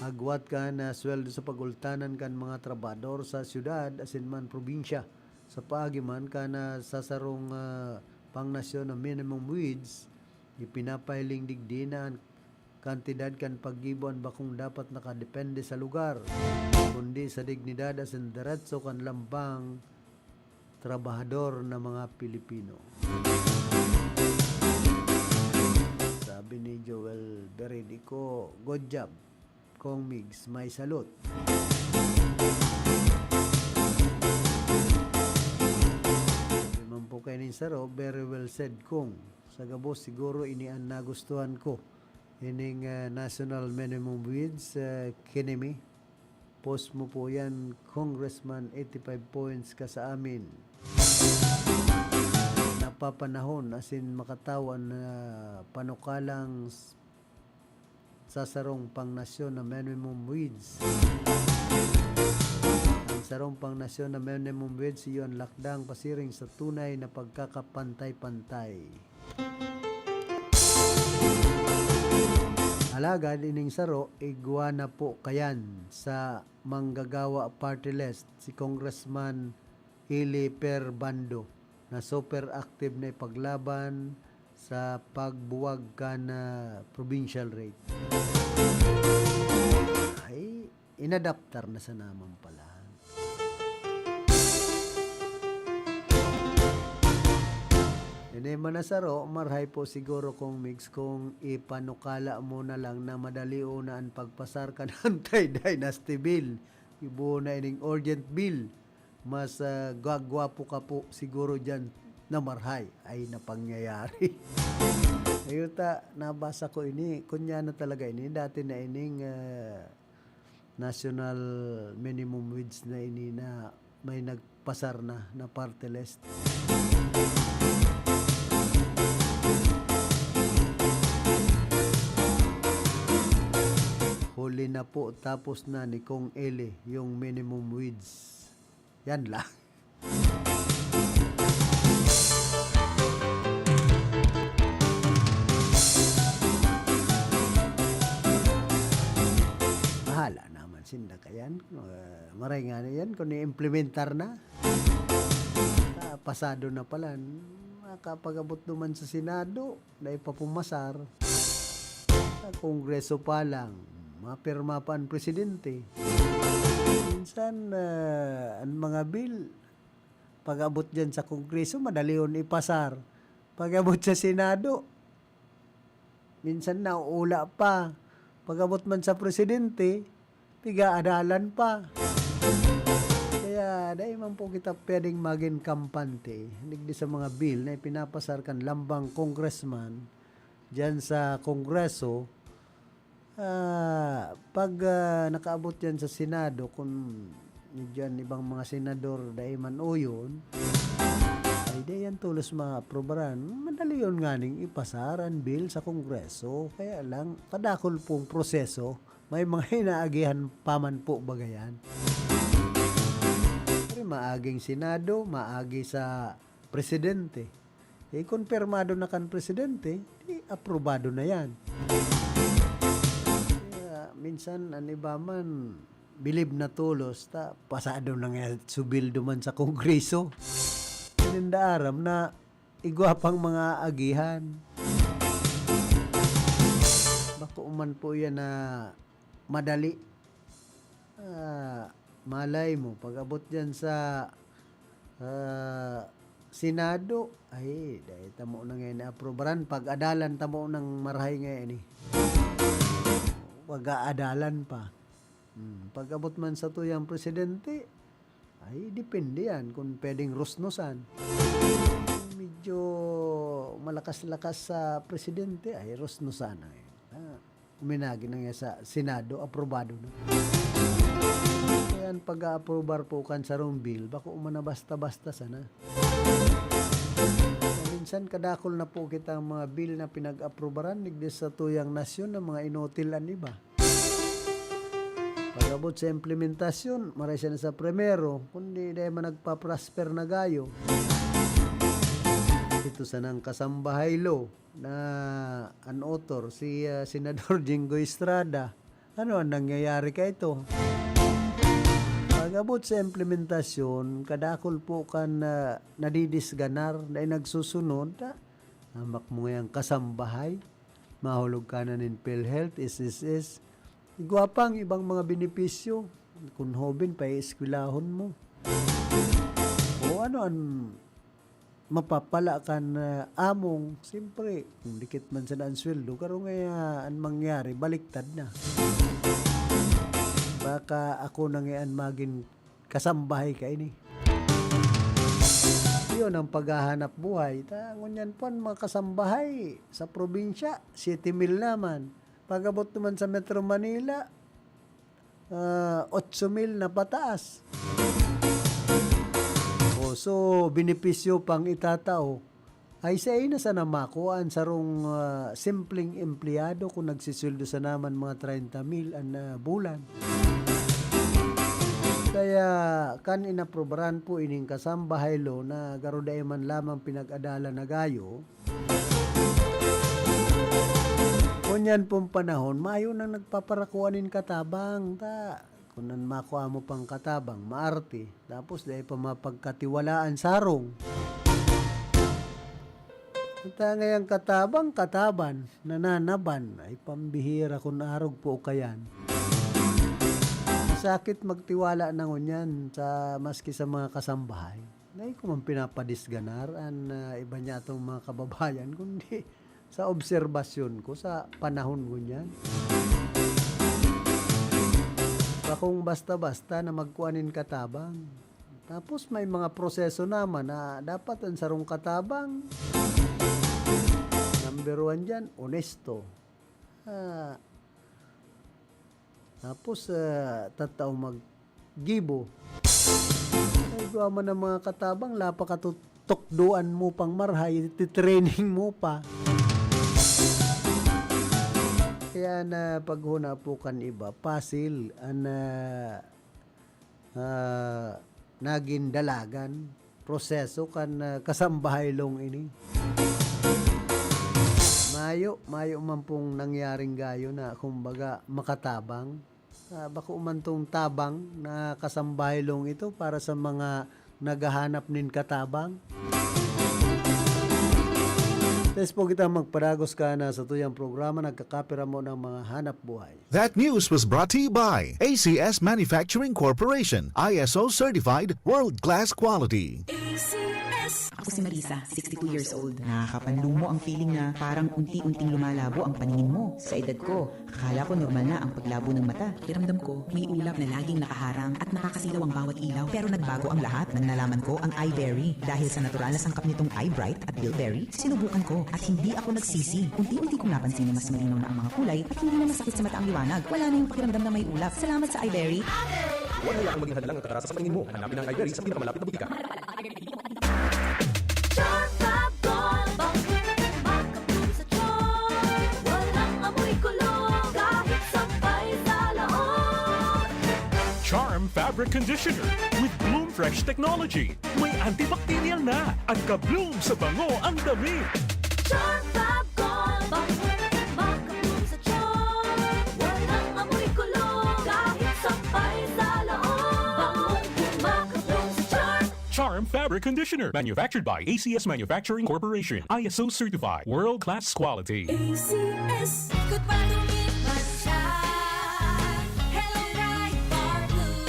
agwat kan na sweldo sa pagultanan kan mga trabador sa syudad asin man probinsya sa paagiman kan sasarong pangnasyon na minimum wage ipinapahiling digdina ang kantidad kan paggibuan bakong dapat nakadepende sa lugar kundi sa dignidad asin diretso kan lambang trabahador na mga Pilipino. Sabi ni Joel Beredico, good job, Kong Migs, may salute. Naman po kayo ni Saro, very well said, Kong. Sa gabos, siguro ini ang nagustuhan ko. Ining National Minimum Wage, kinimi. Post mo po yan, Congressman, 85 points ka sa amin. Napapanahon asin makatawan na panukalang sasarong pangnasyon na minimum wage. Ang sarong pangnasyon na minimum wage iyon lakdang pasiring sa tunay na pagkakapantay-pantay. Alagad ining saro igwa na po kayan sa manggagawa party list si Congressman Ili Perbando na super active na ipaglaban sa pagbuwag ka na provincial rate. Ay, inadaptar na sa naman pala. Hindi manasaro, marhay po siguro kung mix kung ipanukala mo na lang na madali unaan pagpasar ka ng Dynasty Bill. Ibu na ining urgent bill. Mas gagwapo ka po siguro dyan na marhay ay napangyayari. Ayuta, nabasa ko ini, kunya na talaga ini, dati na ining national minimum wage na ini na may nagpasar na party list. Huli na po, tapos na ni Kong Eli yung minimum wage. Yan lang. Bahala naman sinda kayan. Maray nga na yan kung i-implementar na. Pasado na pala. Makapag-abot naman sa Senado. Dahil pa pumasar. Sa Kongreso pa lang. Mapirma pa ang presidente. Minsan, ang mga bill, pag-abot dyan sa Kongreso, madali yun ipasar. Pag-abot sa Senado, minsan nauula pa. Pag-abot man sa presidente, piga-adalan pa. Kaya, dahil man po kita pwedeng maging kampante, hindi sa mga bill na ipinapasar kan lambang congressman dyan sa Kongreso. Pag nakaabot yan sa Senado, kung dyan ibang mga senador dahil man o yun, ay di yan tulos ma-aprobaran. Madali yun nga ning ipasaran bill sa Kongreso. Kaya lang, kadakol pong proseso, may mga inaagihan paman po bagayan. Pero maaging Senado, maagi sa Presidente. Konfirmado na kan Presidente, aprobado na yan. Kaya minsan, iba man, bilib na tulos, pasado na nga subildo man sa Kongreso. Nindaaram na igwapang mga agihan. Bako man po yan na madali. Malay mo, pag abot dyan sa Senado, ay, dahil tamo na ngayon na-aprobaran. Pag-adalan tamo ng marahay ngayon eh. Pag-aadalan pa. Pag abot man sa tuyang Presidente, ay, depende yan kung pwedeng rusnosan. Medyo malakas-lakas sa Presidente, ay, rusnosan na eh. Uminagi na nga sa Senado, aprobado na. Kaya pag-a-aprobar po kan sa bill, bako umana basta-basta sana. Minsan kadakol na po kita ang mga bill na pinag-aprobaran nigdes sa tuyang nasyon ng mga inotilan iba. Pag-abot sa implementasyon, maray siya na sa primero, kundi dahil man nagpa-prosper na gayo. Ito sa nang kasambahay law na an author, si Senador Jingo Estrada. Ano ang nangyayari ka ito? Pag-abot sa implementasyon, kadakol po kan nadidisganar dahil nagsusunod, amak mo ngayang kasambahay, mahulog ka na nin PhilHealth, SSS, igwapang ibang mga benepisyo, kung hobin pa eskwilahon mo. O ano ang mapapala kan among, siyempre, kung dikit man sa daan sweldo, karoon nga ang mangyari, baliktad na. Baka ako na ngayon maging kasambahay ka ini. Yun ang paghahanap buhay. Ngunyan po ang mga kasambahay sa probinsya, 7,000 naman. Pag-abot naman sa Metro Manila, 8,000 na pataas. So, benepisyo pang itatao ay sa ina sa namakuan sa rong simpleng empleyado kung nagsisildo sa naman mga 30,000 ang bulan. Kaya kan inaprobaran po ining kasambahay law na garuday man lamang pinag-adala na gayo. Kunyan pong panahon, mayo nang nagpaparakuanin katabang. Kung nan makuha mo pang katabang, maarte. Tapos dahil pa mapagkatiwalaan sarong. Ita ngayang kataban, nananaban, ay pambihira kung arog po kayan. Sakit magtiwala na ngunyan sa maski sa mga kasambahay. Nay ko man pinapadisganar an iba niya itong mga kababayan, kundi sa obserbasyon ko sa panahon ngunyan. Bakong basta-basta na magkuanin katabang. Tapos may mga proseso naman na dapat ang sarong katabang. Number 1 dyan, honesto. Tapos, tataw mag-gibo. Ay, gawa man ng mga katabang, lapa katutokdoan mo pang marhay, titraining mo pa. Kaya na paghuna po kan iba, pasil, naging dalagan, proseso kan kasambahay long ini. Mayo man pong nangyaring gayo na kumbaga makatabang. Bako umantong tabang na kasambahay-long ito para sa mga naghahanap nin katabang. Tapos po kita magparagos ka na sa tuyang programa, nagkakapira mo ng mga hanap buhay. That news was brought to you by ACS Manufacturing Corporation, ISO certified, world-class quality. Ako si Marisa, 62 years old. Nakakapanlumo ang feeling na parang unti-unting lumalabo ang paningin mo. Sa edad ko, akala ko normal na ang paglabo ng mata. Kiramdam ko, may ulap na laging nakaharang at nakakasilaw ang bawat ilaw. Pero nagbago ang lahat nang nalaman ko ang iBerry. Dahil sa natural na sangkap nitong iBright at Bilberry, sinubukan ko at hindi ako nagsisi. Unti-unti kong napansin na mas malinaw na ang mga kulay at hindi na masakit sa mata ang liwanag. Wala na yung pakiramdam na may ulap. Salamat sa iBerry. Huwag hayaang maging hadlang ang katarasa sa paningin mo. Hanapin ang iBerry sa pinakamalapit na butika. Charm Fabric Conditioner with Bloom Fresh Technology. May antibacterial na at ka-bloom sa bango ang damit. Charm Fab Gold. Makabloom sa charm. Walang amoy kulong. Kahit sampay sa loob. Makabloom sa charm. Charm Fabric Conditioner. Manufactured by ACS Manufacturing Corporation. ISO certified. World-class quality. ACS. Good pa tumit man siya. Hello, Bright Bar Blue.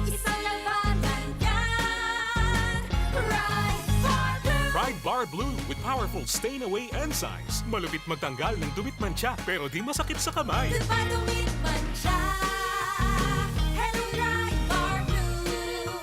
Isang labanan yan. Bright Bar Blue. Pride Bar Blue with powerful stain-away enzymes. Malupit magtanggal ng dumit mancha pero di masakit sa kamay. Good pa tumit man siya. Hello, Bright Bar Blue.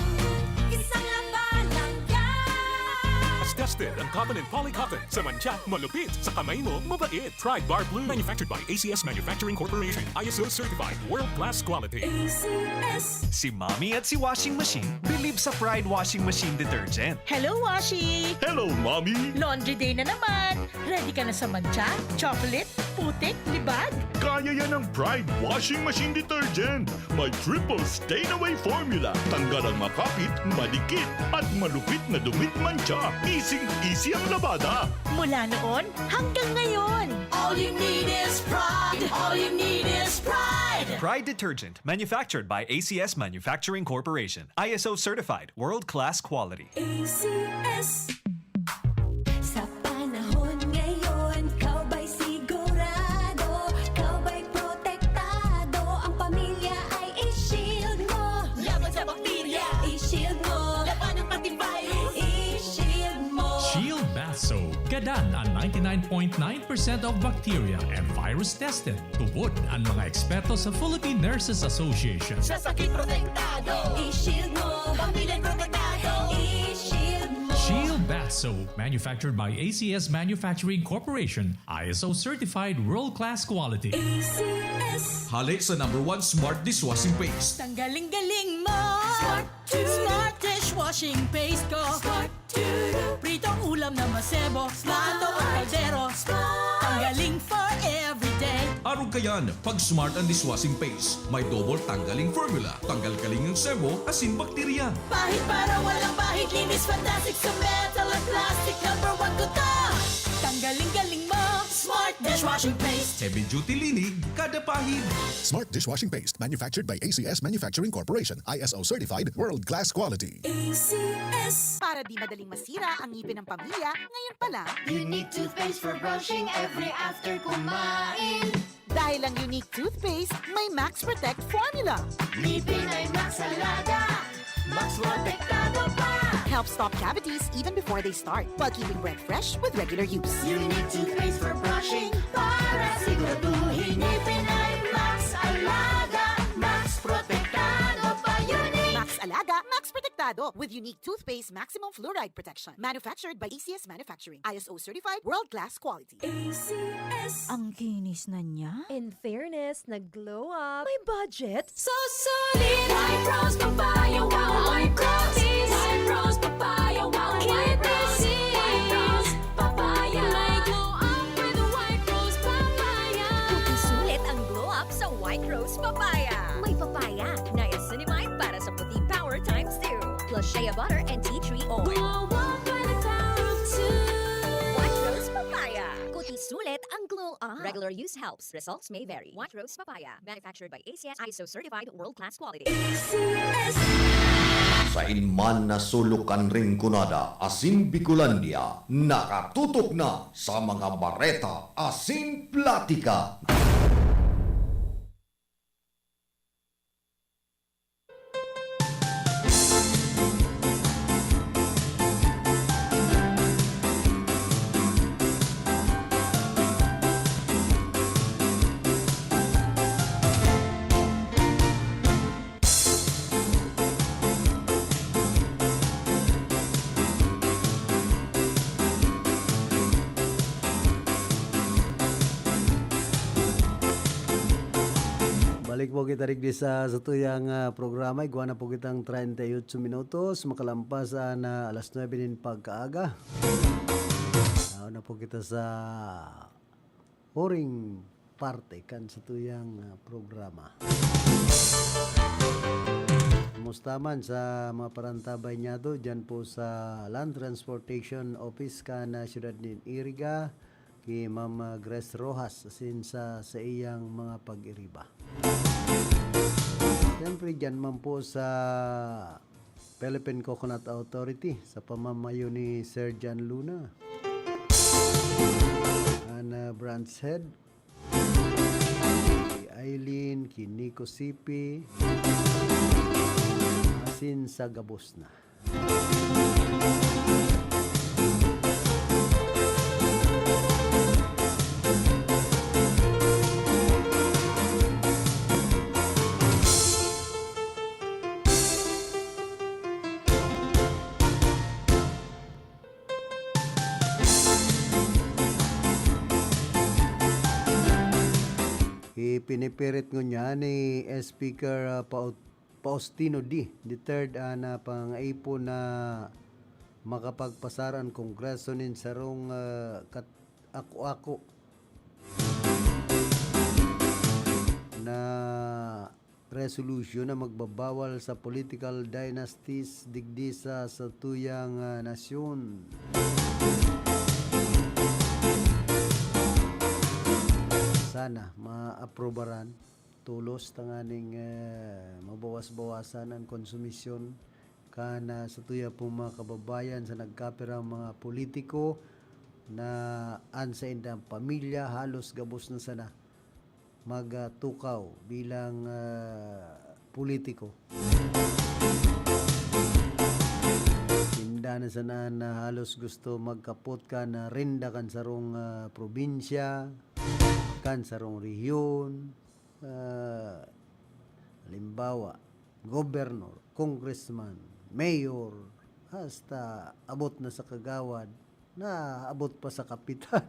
Isang labanan yan. As tested ang cotton and polycotton. Sa mancha, malupit. Sa kamay mo, mabait. Pride Bar Blue. Manufactured by ACS Manufacturing Corporation. ISO certified. World-class quality. ACS. Si Mommy at si Washing Machine believe sa Pride Washing Machine Detergent. Hello, Washi! Hello, Mommy! Laundry day na naman! Ready ka na sa mancha, chocolate, putik, libag? Kaya yan ang Pride Washing Machine Detergent. May triple stain-away formula. Tanggal ang makapit, madikit, at malupit na dumit mancha. Easy ang labada. Mula noon hanggang ngayon. All you need is pride. All you need is pride. Pride Detergent, manufactured by ACS Manufacturing Corporation. ISO certified, world-class quality. ACS. Sa panahon ngayon, kau ba'y sigurado? Kau ba'y protektado? Ang pamilya ay i-shield mo. Laban sa bakterya, i-shield mo. Laban ng antivirus, i-shield mo. Shield Bath Soap. Gadan ang 99.9% of bacteria and virus tested. Tubod ang mga eksperto sa Philippine Nurses Association. Sa sakit protektado, i-shield mo. Pamilya protektado, i-shield mo. Shield Bath Soap, manufactured by ACS Manufacturing Corporation, ISO certified world-class quality. ACS. Halik sa #1 Smart Dishwashing Paste. Tanggaling-galing mo! Smart dishwashing paste ko! Smart to Pritong ulam na masebo, plato o kaldero. Tanggaling for everyday. Arog kayan, pag Smart and Dishwashing Paste, may double tanggaling formula. Tanggal kaling ng sebo, asin bakterya. Pahit para walang pahit, linis fantastic sa metal at plastic. #1 ko to! Tanggaling-galing mo! Smart dishwashing paste. Heavy duty linig, kada pahid. Smart Dishwashing Paste, manufactured by ACS Manufacturing Corporation. ISO certified, world-class quality. ACS. Para di madaling masira ang ngipin ng pamilya, ngayon pa lang, Unique toothpaste for brushing every after kumain. dahil ang unique toothpaste, may Max Protect formula. Ngipin ay Max Alaga. Max protektado pa. Helps stop cavities even before they start, while keeping breath fresh with regular use. Unique toothpaste for brushing para siguraduhin ngipin ay Max Alaga. Max protektado pa. Unique. Max Alaga, Max Protectado with unique toothpaste maximum fluoride protection. Manufactured by ACS Manufacturing. ISO certified, world-class quality. ACS. Ang kinis na niya. In fairness, nag-glow up. May budget. So solid. White Rose Papaya, wow, white roses. White Rose Papaya, wow, white roses. White Rose Papaya. May glow up with White Rose Papaya. Sulit ang glow up sa White Rose Papaya. May papaya, niacinamide para sa puti power times 2. Plus shea butter and tea tree oil. Glow up by the power of 2. White Rose Papaya. Kuti sulit ang glow up. Regular use helps. Results may vary. White Rose Papaya. Manufactured by ACS ISO certified world-class quality. ACS. Sa inman na sulukan ring kunada, Asin Bicolandia, nakatutok na sa mga bareta, Asin Platika. Balik po kita rin sa tuyang programa. Iguana po kitang 38 minutos. Makalampas na alas 9 din pagkaaga. Na po kita sa oring parte kan sa tuyang programa. Kumusta man sa mga parantabay niya to dyan po sa Land Transportation Office kan Siyudad ng Iriga kay Ma'am Grace Rojas asin sa iyang mga pag-iriba. Siyempre dyan man po sa Philippine Coconut Authority sa pamamayo ni Sir John Luna and branch head kay Eileen, kay Nico Sipi asin sa Gabos na. Pinipirit ko niya ni Speaker Faustino D. The third na pang-aipo na makapagpasaran kongreso nin sarong ako-ako na resolution na magbabawal sa political dynasties digdi sa tuyang nasyon. Sana maaprobaran tulos tanganing mabawas-bawasan ang konsumisyon kana sa tuya po mga kababayan sa nagkapirang mga politiko na ansa indang pamilya halos gabos na sana magtukaw bilang politiko. Tinda na sana na halos gusto magkapot ka na rinda kan sarong probinsya kan sarong rehiyon, halimbawa, gobernador, congressman, mayor, hasta abot na sa kagawad, na abot pa sa kapitan.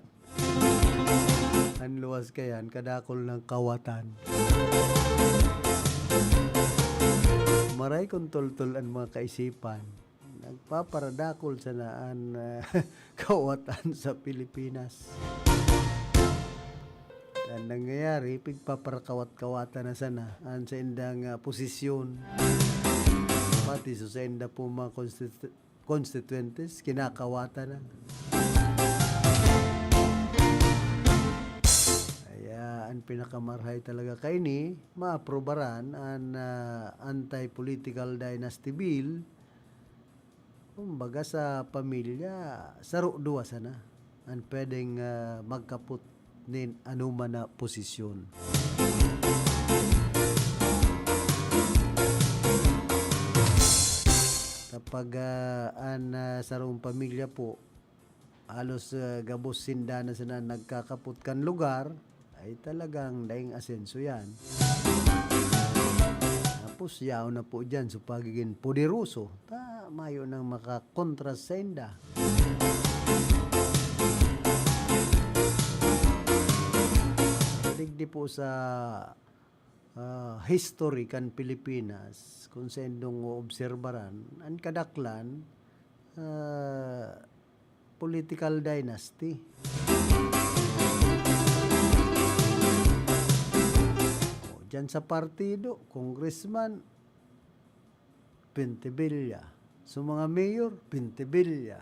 Ang luwas kayan, kadakol ng kawatan. Maray kong tol-tol ang mga kaisipan, nagpaparadakol sa naan kawatan sa Pilipinas. Ang nangyayari, pigpaparakawat-kawatan na sana ang sa indang posisyon. Pati sa inda po mga constituentes, kinakawatan na. Kaya ang pinakamarhay talaga kay ni, maaprobaran ang anti-political dynasty bill. Kumbaga sa pamilya, saro duwa sana. Ang pwedeng magkaput nin anuman na posisyon. Kapag sarong pamilya po halos gabos sinda na sana nagkakaput kan lugar ay talagang daing asenso yan. Tapos yaw na po dyan so pagiging poderoso mayo nang makakontrasenda. Digdi po sa history kan Pilipinas kung sa indong obserbaran ang kadaklan political dynasty. Diyan sa partido, congressman, 20 bilya. So mga mayor, 20 bilya.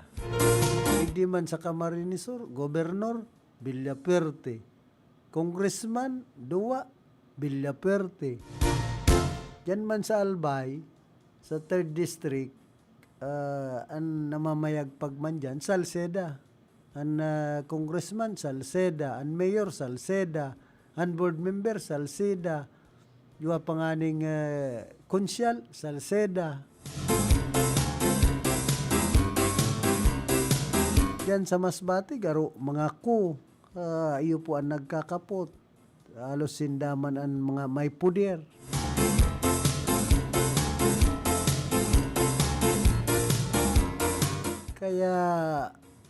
Digdi man sa Camarines-Sur, gobernador, bilya perte. Congressman, 2 bilya perte. Diyan man sa Albay, sa 3rd District, ang namamayag pagman dyan, Salceda. Ang congressman, Salceda. Ang mayor, Salceda. Ang board member, Salceda. Yung panganing konsyal, Salceda. Diyan sa Masbate, garo, mga ku. Iyo po ang nagkakapot. Halos sindaman ang mga may puder. Kaya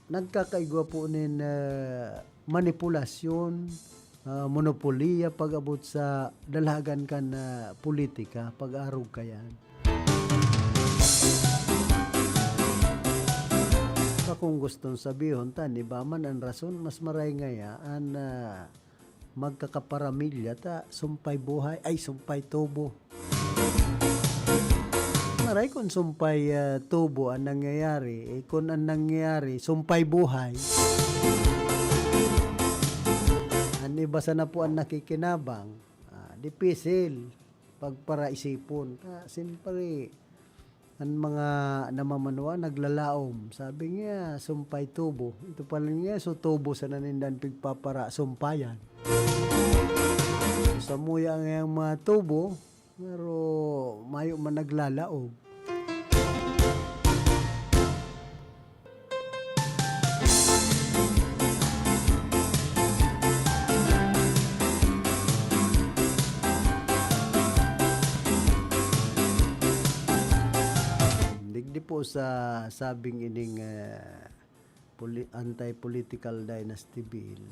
nagkakaigwa po nin manipulasyon, monopoliya pag-abot sa dalagan ka na politika, pag-arog ka yan. Kung gustong sabihin, tan, iba man ang rason, mas maray ngaya, ang magkakaparamilya ta sumpay buhay ay sumpay tubo. Maray kung sumpay tubo ang nangyayari, kung ang nangyayari sumpay buhay. Ang iba sana po ang nakikinabang, dipisil pagparaisipon. Siyempre, ang mga namamanuan naglalaom. Sabi niya, sumpay tubo. Ito pala niya, so tubo sa nanindan pigpapara sumpayan. Sa muya ang mga tubo, pero mayo man naglalaom. Digdi po sa sabing ining anti-political dynasty bill.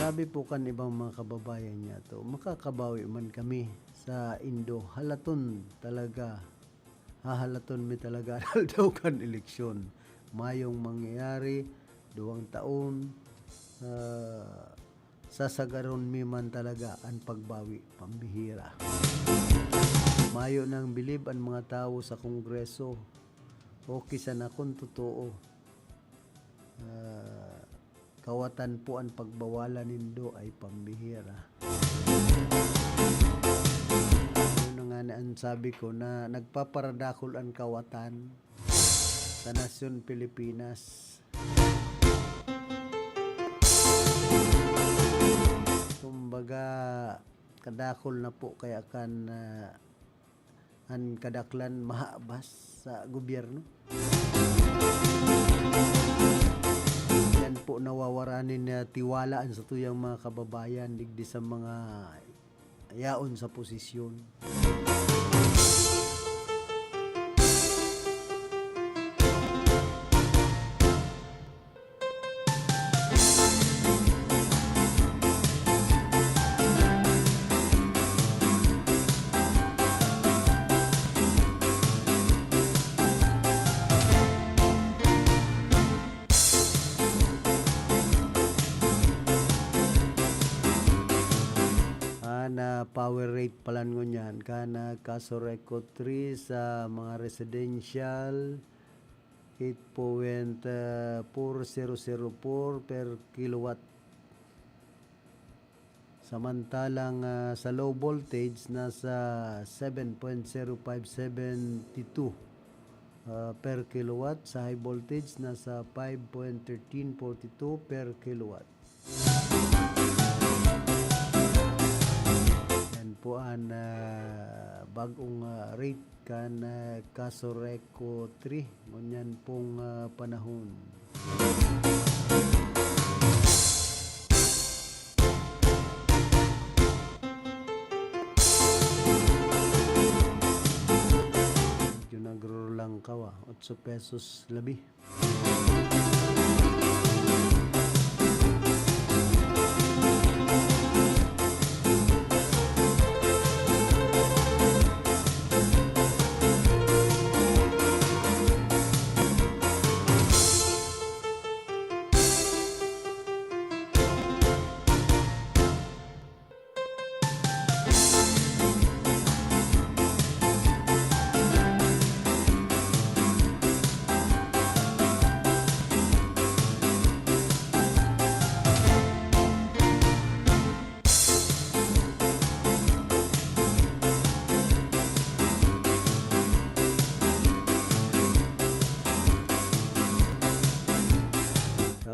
Sabi po kan ibang mga kababayan niya to, makakabawi man kami sa Indo. Halaton talaga. Hahalaton mi talaga daw kan eleksyon. Mayong mangyayari, 2 taon, sasagaron mi man talaga ang pagbawi, pambihira. Mayo nang bilib ang mga tao sa Kongreso. Okay sana kung totoo. Kawatan po ang pagbawalan nindo ay pambihira. Ano nga na ang sabi ko na nagpaparadakol ang kawatan sa nasyon Pilipinas. Kumbaga kadakol na po kaya kan ang kadaklan mahabas sa gobyerno. Yan po nawawaranin na tiwalaan sa tuyang mga kababayan digdi sa mga yaon sa posisyon. Na power rate palan ngo niyan kana kaso record 3 sa mga residential 8.4004 per kilowatt. Samantalang sa low voltage nasa 7.0572 per kilowatt, sa high voltage nasa 5.1342 per kilowatt. Po ang bagong rate kan Kasoreco 3 ngunyan pong panahon. Yung nagro lang kawa 8 pesos labi.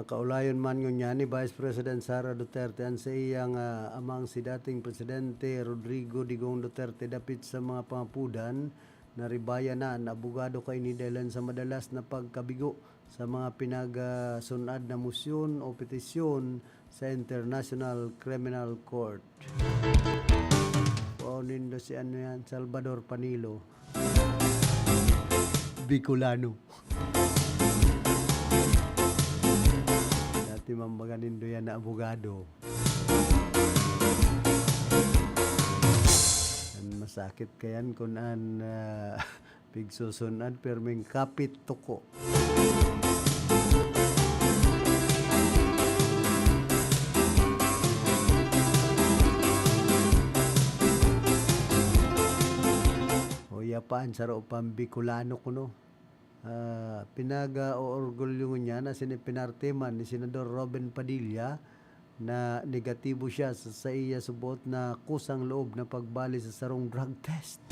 Kaulayon man ngon niya ni Vice President Sara Duterte ang sa iyang amang si dating Presidente Rodrigo Digong Duterte dapit sa mga pangapudan na ribaya na abogado kay ni Dylan sa madalas na pagkabigo sa mga pinagasunad na motion o petisyon sa International Criminal Court. Paunin do si ano yan, Salvador Panilo, Bicolano. Dati mamaganin do yan na abogado. Masakit kayan kung an pigsusunad perming kapit toko. paan sa ro pambikulano kuno. Pinaga-orgulyo niya na pinartiman ni Senador Robin Padilla na negatibo siya sa iya subot na kusang loob na pagbali sa sarong drug test.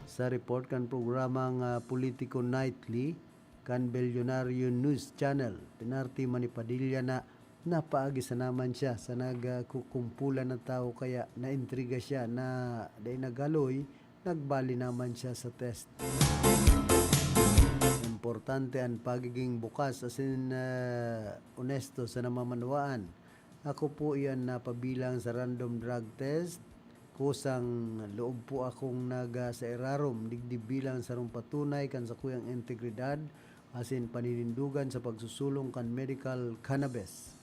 Sa report kan programang Politico Nightly kan Billionario News Channel, pinartiman ni Padilla na napaagi sa naman siya sa nagkukumpulan ng tao kaya naintriga siya na dahil nagaloy, nagbali naman siya sa test. Importante ang pagiging bukas asin honesto sa namamanawaan. Ako po iyan napabilang sa random drug test. Kusang loob po akong sa erarom digdi bilang sarong patunay kan sa kuyang integridad asin paninindugan sa pagsusulong kan medical cannabis.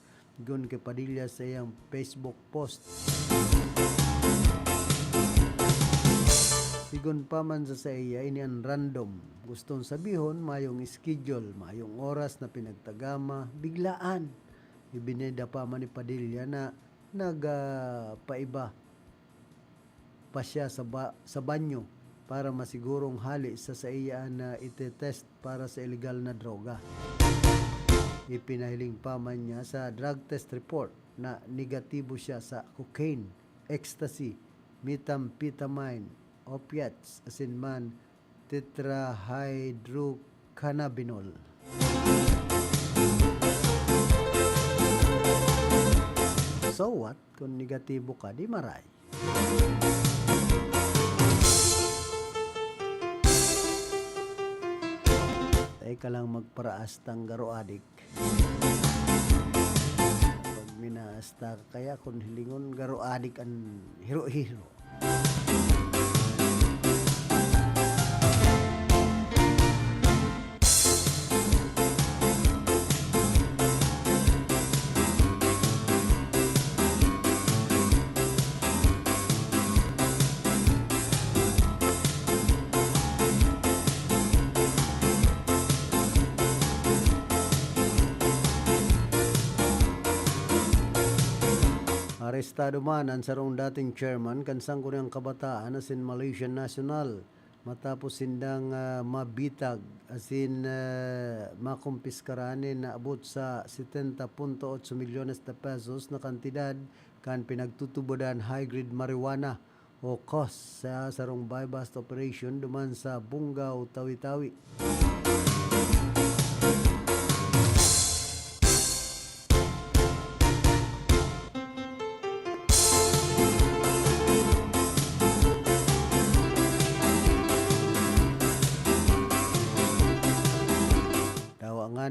Gun kay Padilla sa iyang Facebook post. Sigun pa man sa iya ini ang random. Gustong sabihon, mayong schedule, mayong oras na pinagtagama, biglaan. Ibineda pa man ni Padilla na nagpaiba pa siya sa banyo para masigurong hali sa iya na itetest para sa illegal na droga. Ipinahiling pa man niya sa drug test report na negatibo siya sa cocaine, ecstasy, methamphetamine, opiates, asin man tetrahydrocannabinol. So what? Kung negatibo ka, di maray. Tayo ka lang magparaastang garo adik. Pag minaasta ka kaya kung hilingon garo adik ang hiro-hiro. Arestado man ang sarong dating chairman kansang kunyang kabataan asin Malaysian National matapos sindang mabitag asin makumpiskaranin na abot sa 70.8 milyones na pesos na kantidad kan pinagtutubodan high-grade marijuana o COS sa sarong buy-bust operation duman sa Bungaw, Tawi-Tawi.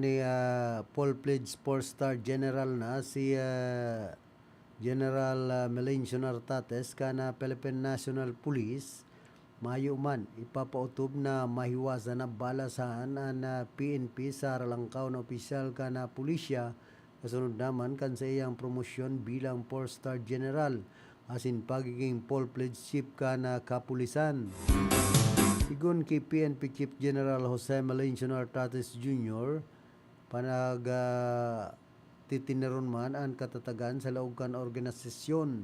Ni full-fledged 4-star general na si General Melencio Nartates kana Philippine National Police mayo man ipapautob na mahiwasan na balasahan na PNP sa ralangkaw na opisyal kana pulisya kasunod naman kan sa iyang promosyon bilang 4-star general asin pagiging full-fledged chief kana kapulisan. Sigun kay PNP Chief General Jose Melencio Nartates Jr. Titinaron man ang katatagan sa laog kan organisasyon.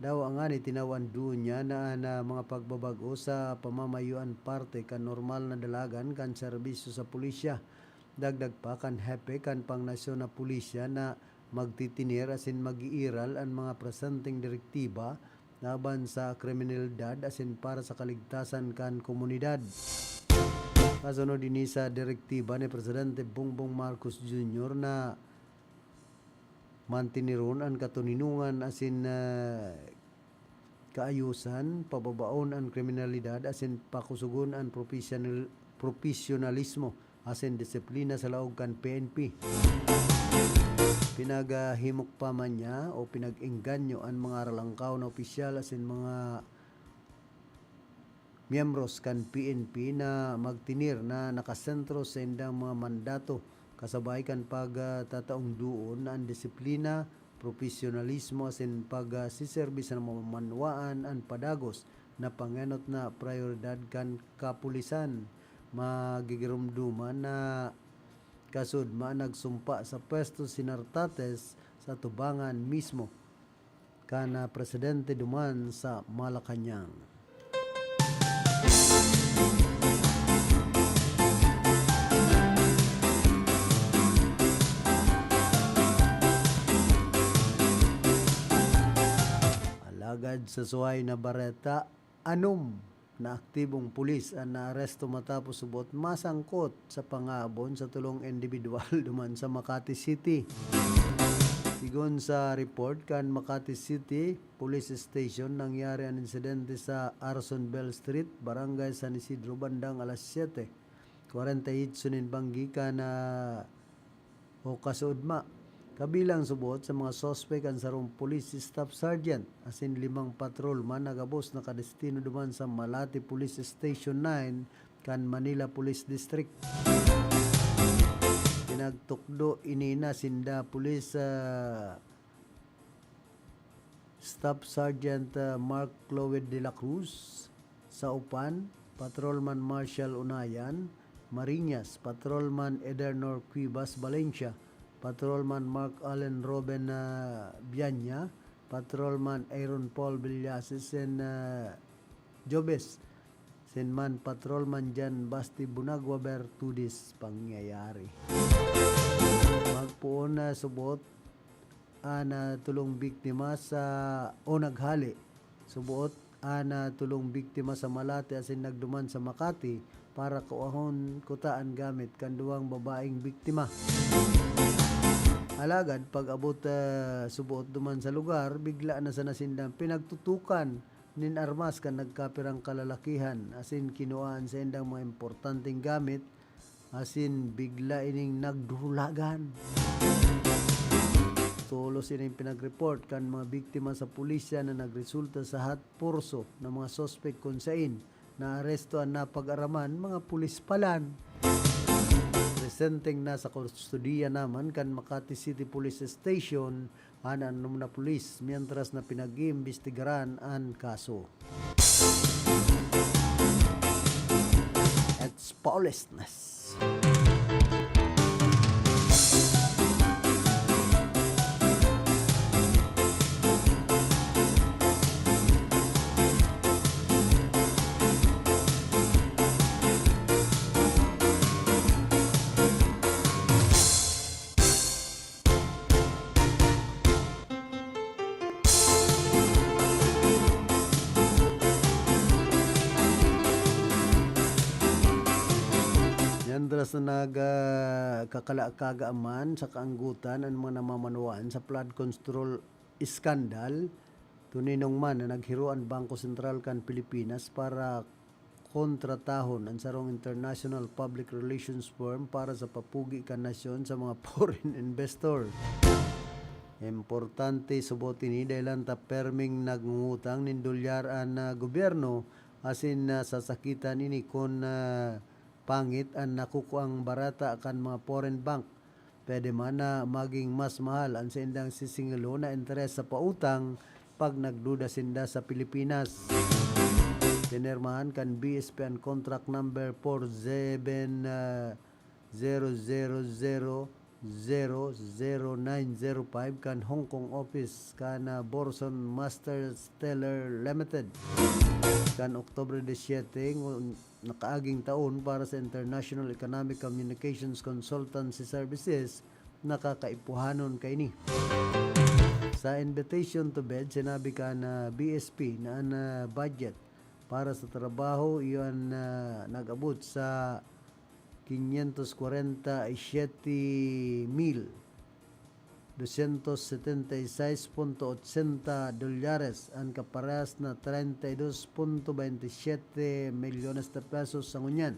Daw ang ani tinawan dunya na mga pagbabago sa pamamayuan parte kan normal na dalagan kan serbisyo sa pulisya. Dagdag pa kan hepe kan pangnasyon na pulisya na magtitinir asin mag-iiral ang mga presenteng direktiba laban sa kriminalidad asin para sa kaligtasan kan komunidad. Kasunod din sa direktiba ni Presidente Bongbong Marcos Jr. na mantiniron ang katuninungan asin kaayusan, pababaon ang kriminalidad asin pakusugon ang profesionalismo asin disiplina sa laog kan PNP. Pinagahimok pa man niya o pinag-engganyo ang mga ralangkaw na opisyal asin mga miyembros kan PNP na magtinir na nakasentro sa indang mga mandato kasabay kan pagtataong duon na ang disiplina, profesionalismo asin pagsiservis ng mga manwaan ang padagos na pangenot na prioridad kan kapulisan. Magigirumduman na kasud nagsumpa sa pwesto si Nartates sa tubangan mismo kana presidente duman sa Malacanang. Alagad sa suhay na bareta, anom na aktibong pulis ang naaresto matapos subot masangkot sa pangabon sa tulong individual duman sa Makati City. Sigon sa report kan Makati City Police Station, nangyari ang insidente sa Arsonbel Street, Barangay San Isidro, bandang alas 7:48 sunin banggikan na o kasudma. Kabilang subot sa mga sospek ang sarong police staff sergeant asin 5 patrolman nagabos na kadestino duman sa Malati Police Station 9 kan Manila Police District. Pinagtukdo inina sinda Police Staff Sergeant Mark Cloyd de la Cruz sa upan, Patrolman Marshall Unayan, Marinas, Patrolman Edernor Cuevas Valencia, Patrolman Mark Allen Robben Bianya, Patrolman Aaron Paul Villases and Jobes, Sinman Patrolman Jan Basti Bunagwa Bertudis pangyayari. Magpuon na subot ana tulong biktima sa naghali. Subuot ana tulong biktima sa Malate asin nagduman sa Makati para kuahon kutaan gamit kanduang babaeng biktima. Alagad pag abot subuot duman sa lugar, bigla na sa nasindang pinagtutukan nin armas kan nagkapirang kalalakihan asin kinuhaan sa indang mga importanteng gamit asin bigla ining nagdulagan. Tulos ining pinag-report kan mga biktima sa pulisya na nagresulta sa hatpurso ng mga sospek kung sain na aresto ang napag-araman mga pulis palan. Presenteng na sa kustudiya naman kan Makati City Police Station ang anom na pulis mientras na pinag-iimbestigaran ang kaso. It's polishness. Mientras na nagkakalakagaaman sa kaanggutan ang mga namamanuan sa flood control iskandal, tuninong man na naghiruan Bangko Sentral kan Pilipinas para kontratahon ang sarong international public relations firm para sa papugi kan nasyon sa mga foreign investor. Importante subot ini dahil ta perming nagngutang nin dolyar ang gobyerno asin sasakitan ini kon pangit ang nakukuang barata akan mga foreign bank. Pwede man na maging mas mahal ang sindang sisingilo na interes sa pautang pag nagduda sinda sa Pilipinas. Pinirmahan kan BSP ang contract number 4700000905 kan Hong Kong office kan Borson Master Steller Limited kan Oktubre 17 nakaaging taon para sa International Economic Communications Consultancy Services nakakaipuhanon kay ni. Sa invitation to bid, sinabi ka na BSP na budget para sa trabaho iyon nag-abot sa 547,276.80 dolyares ang kaparehas na 32.27 milyones na pesos sa ngunyan.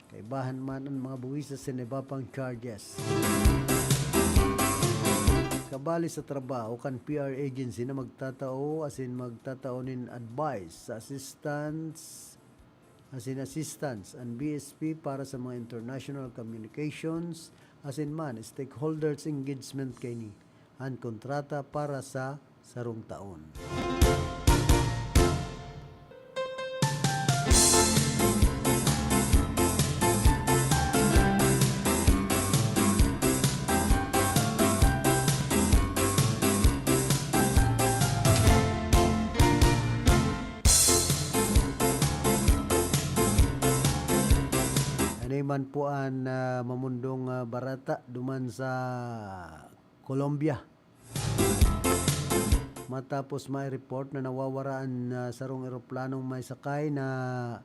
Kaibahan man ang mga buwis sa sinibapang charges. Kabali sa trabaho kan PR agency na magtatao asin magtataonin advice sa assistance and BSP para sa mga international communications asin man stakeholders engagement kay ni ang kontrata para sa sarong taon. Man po ang mamundong barata duman sa Colombia. matapos may report na nawawaraan sarong eroplanong may sakay na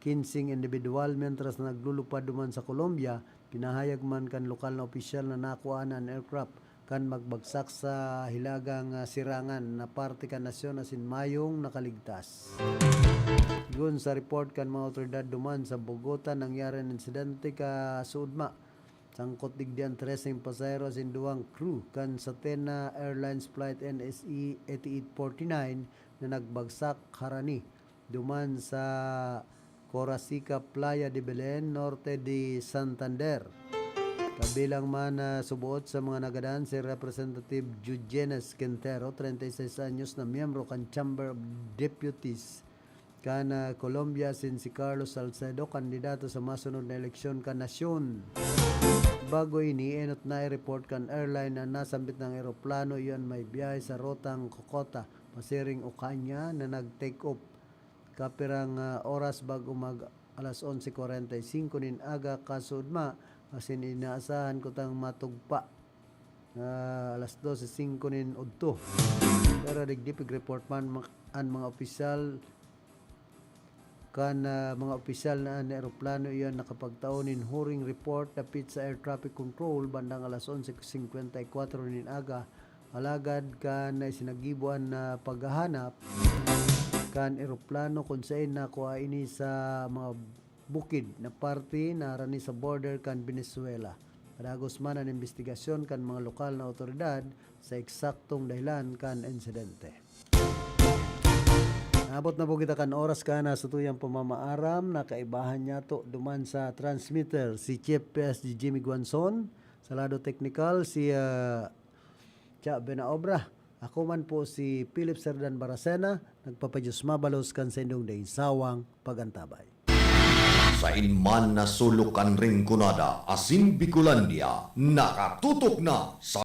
15 individual mentras naglulupad duman sa Colombia. Pinahayag man kan lokal na opisyal na nakuhaan ang aircraft kan magbagsak sa hilagang sirangan na parte kan nasyon asin mayong nakaligtas. Gun sa report kan mga otoridad duman sa Bogota, nangyari ang insidente ka suudma. Sangkot digdian 13 pasahero asin duwang crew kan Satena Airlines Flight NSE 8849 na nagbagsak harani duman sa Corasica, Playa de Belen, norte de Santander. Kabilang man subuot sa mga nagadaan si Representative Eugenes Quintero, 36 anyos na miyembro kan Chamber of Deputies kan Colombia, sin si Carlos Salcedo, kandidato sa masunod na eleksyon kan nasyon. Bago ini, enot na i-report kan airline na nasambit ng eroplano iyon may biyahe sa rotang Cocota, Pasiring, Ocaña na nag-take off kapirang oras bago mag alas 11:45 nin aga kasudma asin inaasahan ko tang matugpa alas 12:05 nin udto. Pero digdipig report man ang mga opisyal kan mga opisyal na ang eroplano iyon nakapagtaonin huring report dapit sa air traffic control bandang alas 11:54 nin aga. Alagad kan sinagibuan na paghahanap kan eroplano kung saan nakuha ini sa mga bukid na parte na rani sa border kan Venezuela. Padagos man ang investigasyon kan mga lokal na otoridad sa eksaktong dahilan kan insidente. Abot na po kita kan oras ka na sa tuyang pamamaaram na kaibahan niya to duman sa transmitter si Chief PSG Jimmy Guanzon, sa lado technical si Cha Benaobra. Ako man po si Philip Serdan Baracena, nagpapadyos mabalos kan sa indong day sawang pagantabay. Sa inman na sulukan ring kunada, asin Bicolandia, nakatutok na sa